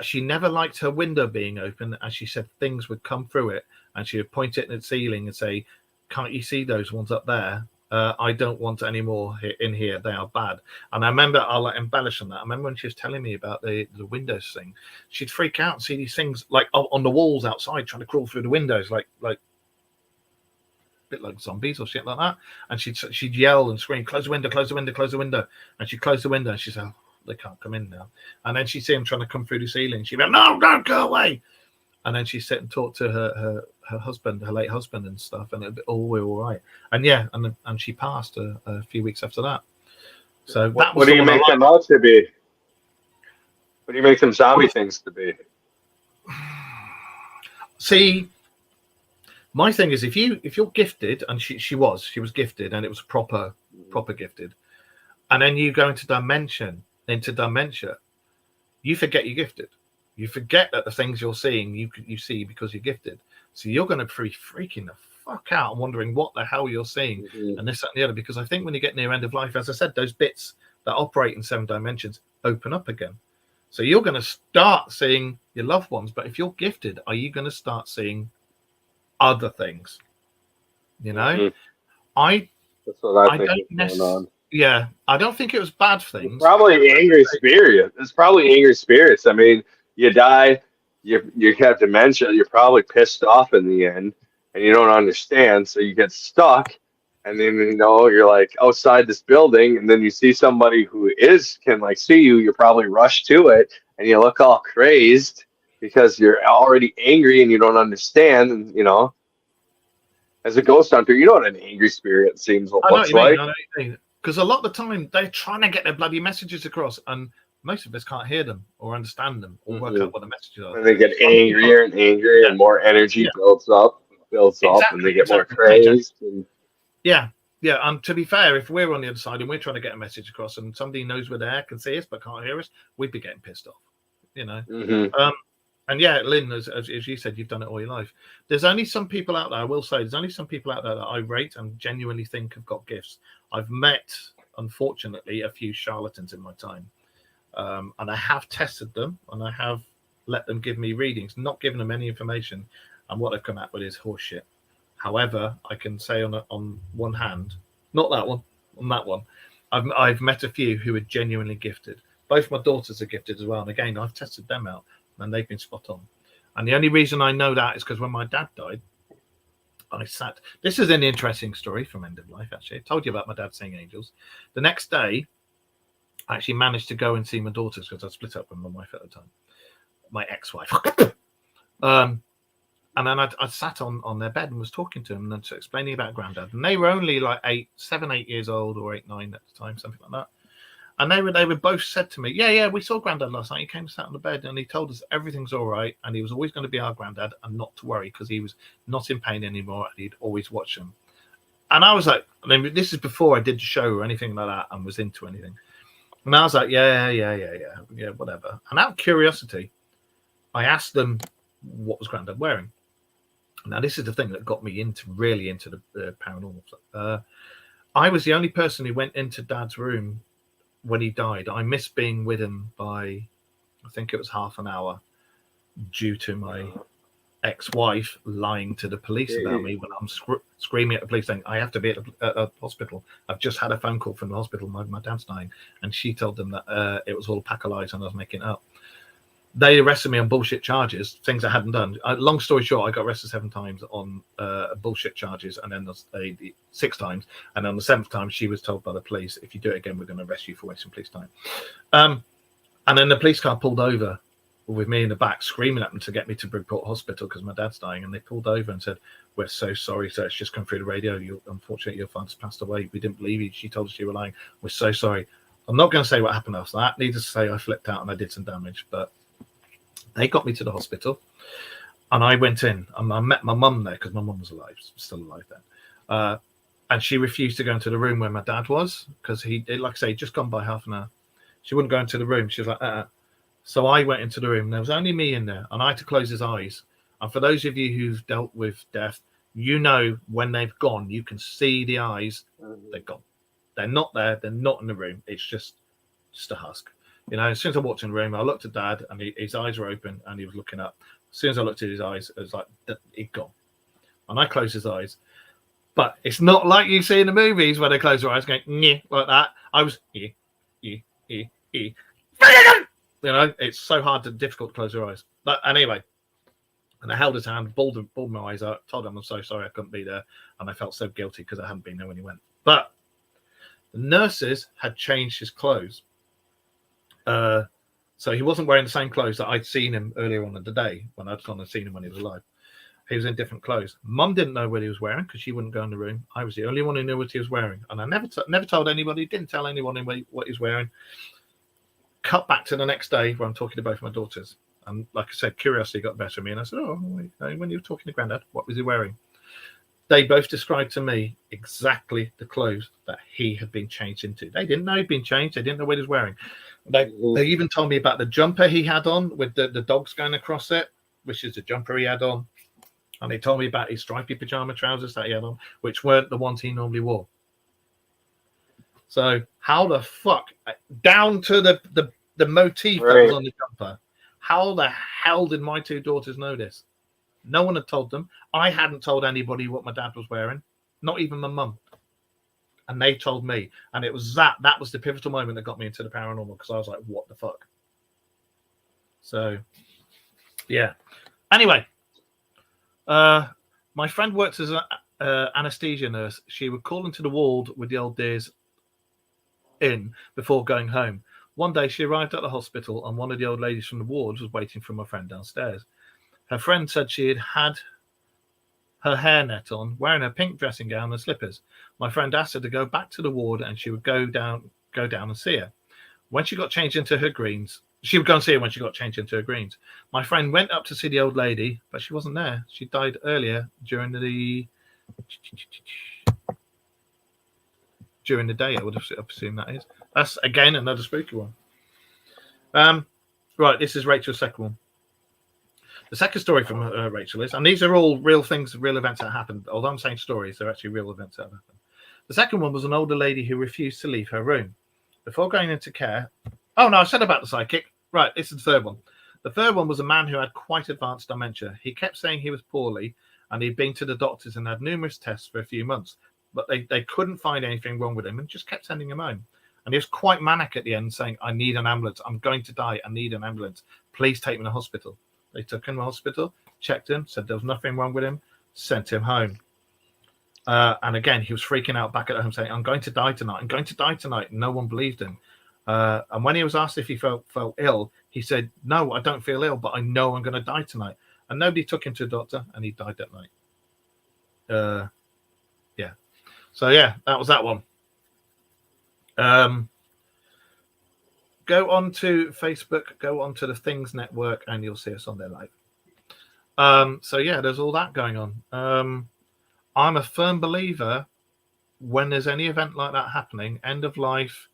She never liked her window being open, as she said things would come through it, and she would point it at the ceiling and say, "Can't you see those ones up there? I don't want any more in here. They are bad." And I remember, I'll embellish on that. I remember when she was telling me about the windows thing, she'd freak out and see these things like on the walls outside trying to crawl through the windows, like a bit like zombies or shit like that. And she'd yell and scream, "Close the window, close the window, close the window." And she'd close the window and she'd say, "Oh, they can't come in now." And then she'd see him trying to come through the ceiling. She'd be like, "No, don't go away." And then she'd sit and talk to her husband, her late husband and stuff, and it'd be all right. And yeah, and she passed a few weeks after that. So that was what do you make them out to be? What do you make them zombie things to be? See, my thing is, if you're gifted, and she was gifted, and it was proper gifted, and then you go into dementia, you forget you're gifted. You forget that the things you're seeing, you see because you're gifted. So you're going to be freaking the fuck out and wondering what the hell you're seeing, and this, that, and the other. Because I think when you get near end of life, as I said, those bits that operate in 7 dimensions open up again. So you're going to start seeing your loved ones, but if you're gifted, are you going to start seeing other things? You know, Mhm. I That's what I think don't is going on. Yeah, I don't think it was bad It's things. probably angry spirit. It's probably angry spirits. I mean, you die, you have dementia. You're probably pissed off in the end, and you don't understand. So you get stuck, and then you're like outside this building, and then you see somebody who can like see you. You probably rush to it, and you look all crazed because you're already angry and you don't understand. And as a ghost hunter, you know what an angry spirit I know what looks you mean. like. I know what you mean. Because a lot of the time they're trying to get their bloody messages across, and most of us can't hear them or understand them or work Mhm. out what the messages are. And they get Some people, angrier and angrier, yeah, and more energy yeah, builds up, and exactly, they get more exactly. Major. crazed. And Yeah, yeah. And to be fair, if we're on the other side and we're trying to get a message across, and somebody knows we're there, can see us but can't hear us, we'd be getting pissed off. Mhm. And yeah, Lynn, as you said, you've done it all your life. There's only some people out there, I will say, there's only some people out there that I rate and genuinely think have got gifts. I've met, unfortunately, a few charlatans in my time. And I have tested them and I have let them give me readings, not giving them any information. And what they've come out with is horseshit. However, I can say on one hand, not that one, on that one, I've met a few who are genuinely gifted. Both my daughters are gifted as well. And again, I've tested them out and they've been spot on. And the only reason I know that is because when my dad died, I sat. This is an interesting story from End of Life, actually. I told you about my dad seeing angels. The next day, I actually managed to go and see my daughters because I split up with my wife at the time, my ex-wife. And then I sat on their bed and was talking to them and explaining about Granddad. And they were only like 7, 8 years old, or 8, 9 at the time, something like that. And they were both said to me, yeah, we saw Granddad last night. He came and sat on the bed and he told us everything's all right. And he was always going to be our Granddad and not to worry because he was not in pain anymore and he'd always watch him. And I was like, I mean, this is before I did the show or anything like that and was into anything. And I was like, yeah, whatever. And out of curiosity, I asked them what was Granddad wearing. Now, this is the thing that got me really into the paranormal. I was the only person who went into Dad's room when he died. I missed being with him by, I think it was half an hour, due to my ex-wife lying to the police about me when I'm screaming at the police saying I have to be at a hospital. I've just had a phone call from the hospital. My dad's dying, and she told them that it was all a pack of lies and I was making it up. They arrested me on bullshit charges, things I hadn't done. Long story short, I got arrested 7 times on bullshit charges, and then 6 times. And on the 7th time, she was told by the police, if you do it again, we're going to arrest you for wasting police time. And then the police car pulled over with me in the back, screaming at them to get me to Bridport Hospital because my dad's dying. And they pulled over and said, we're so sorry, sir. It's just come through the radio. Unfortunately, your father's passed away. We didn't believe you. She told us you were lying. We're so sorry. I'm not going to say what happened after that. Needless to say, I flipped out and I did some damage. But they got me to the hospital. And I went in and I met my mum there because my mum was still alive then. And she refused to go into the room where my dad was because he, like I say, just gone by half an hour. She wouldn't go into the room. She was like, So I went into the room. There was only me in there, and I had to close his eyes. And for those of you who've dealt with death, you know when they've gone, you can see the eyes. They're gone. They're not there. They're not in the room. It's just a husk. As soon as I walked in the room, I looked at Dad, and his eyes were open, and he was looking up. As soon as I looked at his eyes, it was like he'd gone. And I closed his eyes. But it's not like you see in the movies where they close their eyes going, yeah, like that. I was, it's so hard and difficult to close your eyes. But anyway, and I held his hand, bawled my eyes out, told him I'm so sorry I couldn't be there. And I felt so guilty because I hadn't been there when he went. But the nurses had changed his clothes. So he wasn't wearing the same clothes that I'd seen him earlier on in the day when I'd gone and seen him when he was alive. He was in different clothes. Mum didn't know what he was wearing because she wouldn't go in the room. I was the only one who knew what he was wearing. And I never told anybody, didn't tell anyone what he was wearing. Cut back to the next day where I'm talking to both my daughters. And like I said, curiosity got the better of me. And I said, when you were talking to Granddad, what was he wearing? They both described to me exactly the clothes that he had been changed into. They didn't know he'd been changed. They didn't know what he was wearing. They even told me about the jumper he had on with the dogs going across it, which is the jumper he had on. And they told me about his stripy pajama trousers that he had on, which weren't the ones he normally wore. So how the fuck, down to the motif that Right. was on the jumper, how the hell did my two daughters know this? No one had told them. I hadn't told anybody what my dad was wearing, not even my mum. And they told me. And it was that was the pivotal moment that got me into the paranormal, because I was like, what the fuck? So, yeah. Anyway, my friend works as an anesthesia nurse. She would call into the ward with the old dears in before going home. One day she arrived at the hospital and one of the old ladies from the ward was waiting for my friend downstairs. Her friend said she had her hairnet on, wearing her pink dressing gown and slippers. My friend asked her to go back to the ward and she would go down and see her. When she got changed into her greens, she would go and see her when she got changed into her greens. My friend went up to see the old lady, but she wasn't there. She died earlier during the day. I would have assumed that is. That's again another spooky one. Right, this is Rachel's second one. The second story from Rachel is, and these are all real things, real events that happened. Although I'm saying stories, they're actually real events that happened. The second one was an older lady who refused to leave her room. Before going into care... Oh, no, I said about the psychic. Right, this is the third one. The third one was a man who had quite advanced dementia. He kept saying he was poorly, and he'd been to the doctors and had numerous tests for a few months, but they couldn't find anything wrong with him and just kept sending him home. And he was quite manic at the end, saying, I need an ambulance. I'm going to die. I need an ambulance. Please take me to hospital. They took him to hospital, checked him, said there was nothing wrong with him, sent him home. And again, he was freaking out back at home, saying, I'm going to die tonight. I'm going to die tonight. No one believed him. And when he was asked if he felt ill, he said, no, I don't feel ill, but I know I'm going to die tonight. And nobody took him to a doctor, and he died that night. Yeah. So, yeah, that was that one. Go on to Facebook, go on to the Things Network, and you'll see us on there live. So, yeah, there's all that going on. I'm a firm believer when there's any event like that happening, end of life,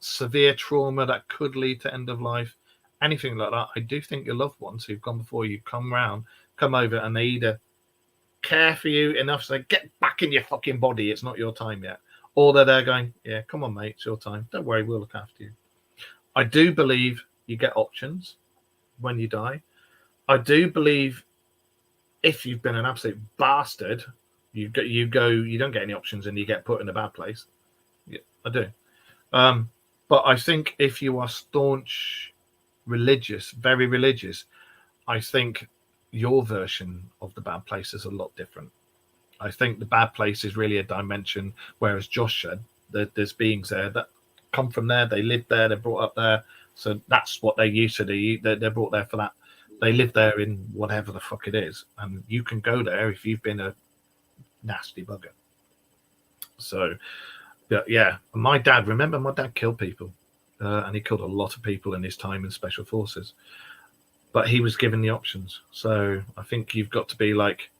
severe trauma that could lead to end of life, anything like that, I do think your loved ones who've gone before you come over, and they either care for you enough to say, get back in your fucking body, it's not your time yet. Or they're there going, yeah, come on, mate, it's your time. Don't worry, we'll look after you. I do believe you get options when you die. I do believe if you've been an absolute bastard, you don't get any options and you get put in a bad place. Yeah, I do. But I think if you are staunch religious, very religious, I think your version of the bad place is a lot different. I think the bad place is really a dimension, whereas Josh said that there's beings there that come from there, they live there, they're brought up there, so that's what they're used to. They're brought there for that. They live there in whatever the fuck it is, and you can go there if you've been a nasty bugger. So, yeah, my dad killed people, and he killed a lot of people in his time in special forces, but he was given the options. So I think you've got to be like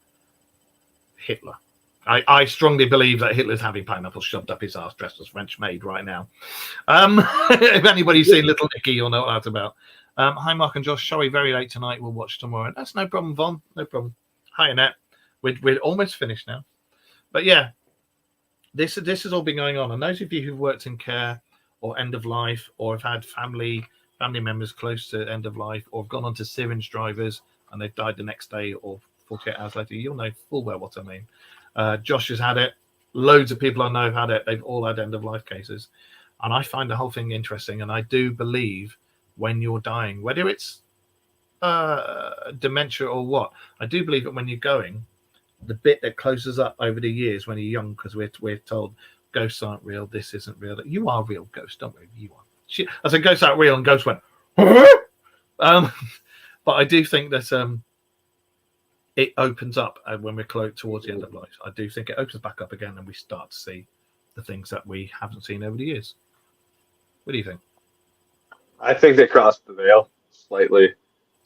Hitler. I strongly believe that Hitler's having pineapples shoved up his ass dressed as French maid right now. If anybody's seen Little Nicky, you'll know what that's about. Hi, Mark and Josh. Sorry, very late tonight. We'll watch tomorrow. That's no problem, Von. No problem. Hi, Annette. We're almost finished now. But yeah, this has all been going on. And those of you who've worked in care or end of life, or have had family members close to end of life, or have gone on to syringe drivers and they've died the next day or 48 hours later, you'll know full well what I mean. Josh has had it. Loads of people I know have had it. They've all had end-of-life cases. And I find the whole thing interesting. And I do believe when you're dying, whether it's dementia or what, I do believe that when you're going, the bit that closes up over the years when you're young, because we're told ghosts aren't real, this isn't real. You are real, ghost, don't worry, you are. I said ghosts aren't real, and ghosts went, but I do think that it opens up when we're close towards the end of life. I do think it opens back up again and we start to see the things that we haven't seen over the years. What do you think? I think they crossed the veil slightly.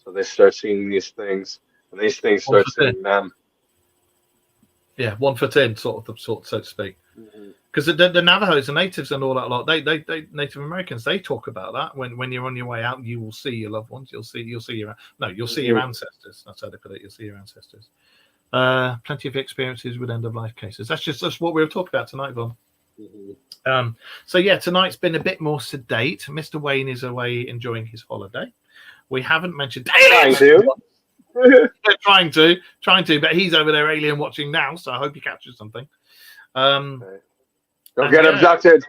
So they start seeing these things, and these things start seeing them. Yeah, 1 foot in, sort of, so to speak. Because the Navajos, the natives and all that lot, they Native Americans, they talk about that. When you're on your way out, you will see your loved ones. You'll see your see your ancestors. That's how they put it. You'll see your ancestors. Plenty of experiences with end of life cases. That's what we were talking about tonight, Von. So yeah, tonight's been a bit more sedate. Mr. Wayne is away enjoying his holiday. We haven't mentioned Trying to. trying to, but he's over there alien watching now, so I hope he catches something. Don't and get yeah. abducted.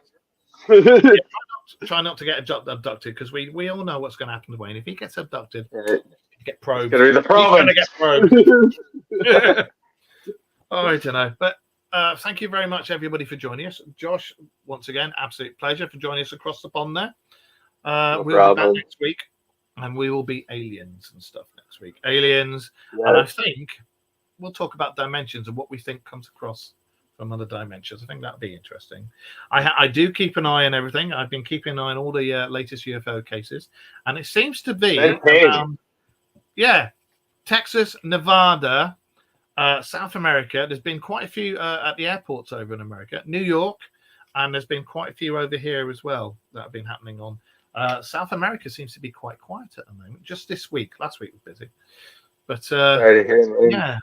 Try not to get abducted, because we all know what's going to happen to Wayne. If he gets abducted, get probed. It's gonna be the problem. He's going to get probed. Oh, I don't know, but thank you very much, everybody, for joining us. Josh, once again, absolute pleasure for joining us across the pond there. No we'll problem. be back next week, and we will be aliens and stuff next week. Aliens, Yeah. and I think we'll talk about dimensions and what we think comes across from other dimensions. I think that'd be interesting. I do keep an eye on everything. I've been keeping an eye on all the latest UFO cases, and it seems to be around, Texas, Nevada, South America. There's been quite a few at the airports over in America, New York, and there's been quite a few over here as well that have been happening on. South America seems to be quite quiet at the moment. Just this week. Last week was busy. But yeah.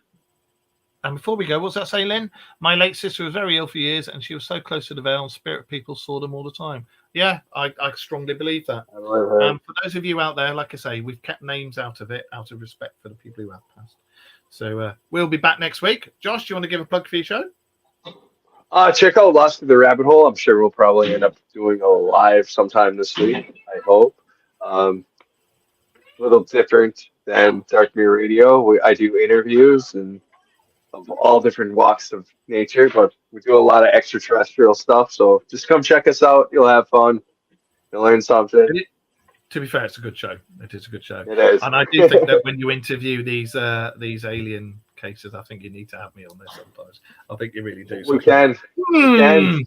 And before we go, what's that say, Lynn? My late sister was very ill for years, and she was so close to the veil, and spirit people saw them all the time. Yeah, I strongly believe that. For those of you out there, like I say, we've kept names out of it, out of respect for the people who have passed. So we'll be back next week. Josh, do you want to give a plug for your show? Check out Lost in the Rabbit Hole. I'm sure we'll probably end up doing a live sometime this week, I hope. A little different than Dark Mirror Radio. I do interviews and of all different walks of nature, but we do a lot of extraterrestrial stuff. So just come check us out. You'll have fun. You'll learn something. To be fair, it's a good show. It is a good show. It is. And I do think that when you interview these alien cases, I think you need to have me on there sometimes. I think you really do. We can. And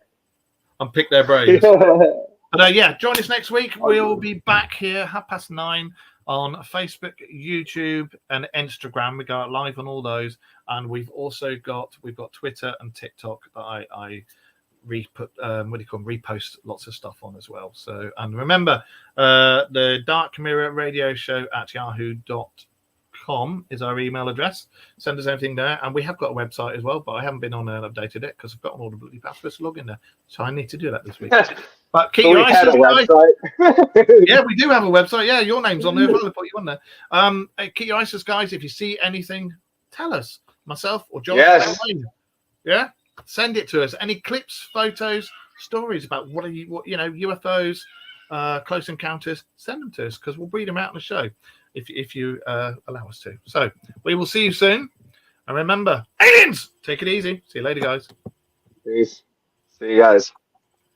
pick their brains. But yeah, join us next week. We'll be back here 9:30 on Facebook, YouTube, and Instagram. We go live on all those, and we've got Twitter and TikTok that I repost lots of stuff on as well. So, and remember, the Dark Mirror Radio Show at yahoo.com is our email address. Send us anything there, and we have got a website as well, but I haven't been on there and updated it because I've gotten all the bloody passwords to log in there, so I need to do that this week. But keep your eyes guys. Yeah, we do have a website. Yeah, your name's on there. I'll put you on there. Keep your eyes, guys. If you see anything, tell us, myself or John. Yes. Yeah. Send it to us. Any clips, photos, stories about what UFOs, close encounters. Send them to us because we'll read them out on the show if you allow us to. So we will see you soon. And remember, aliens. Take it easy. See you later, guys. Peace. See you guys.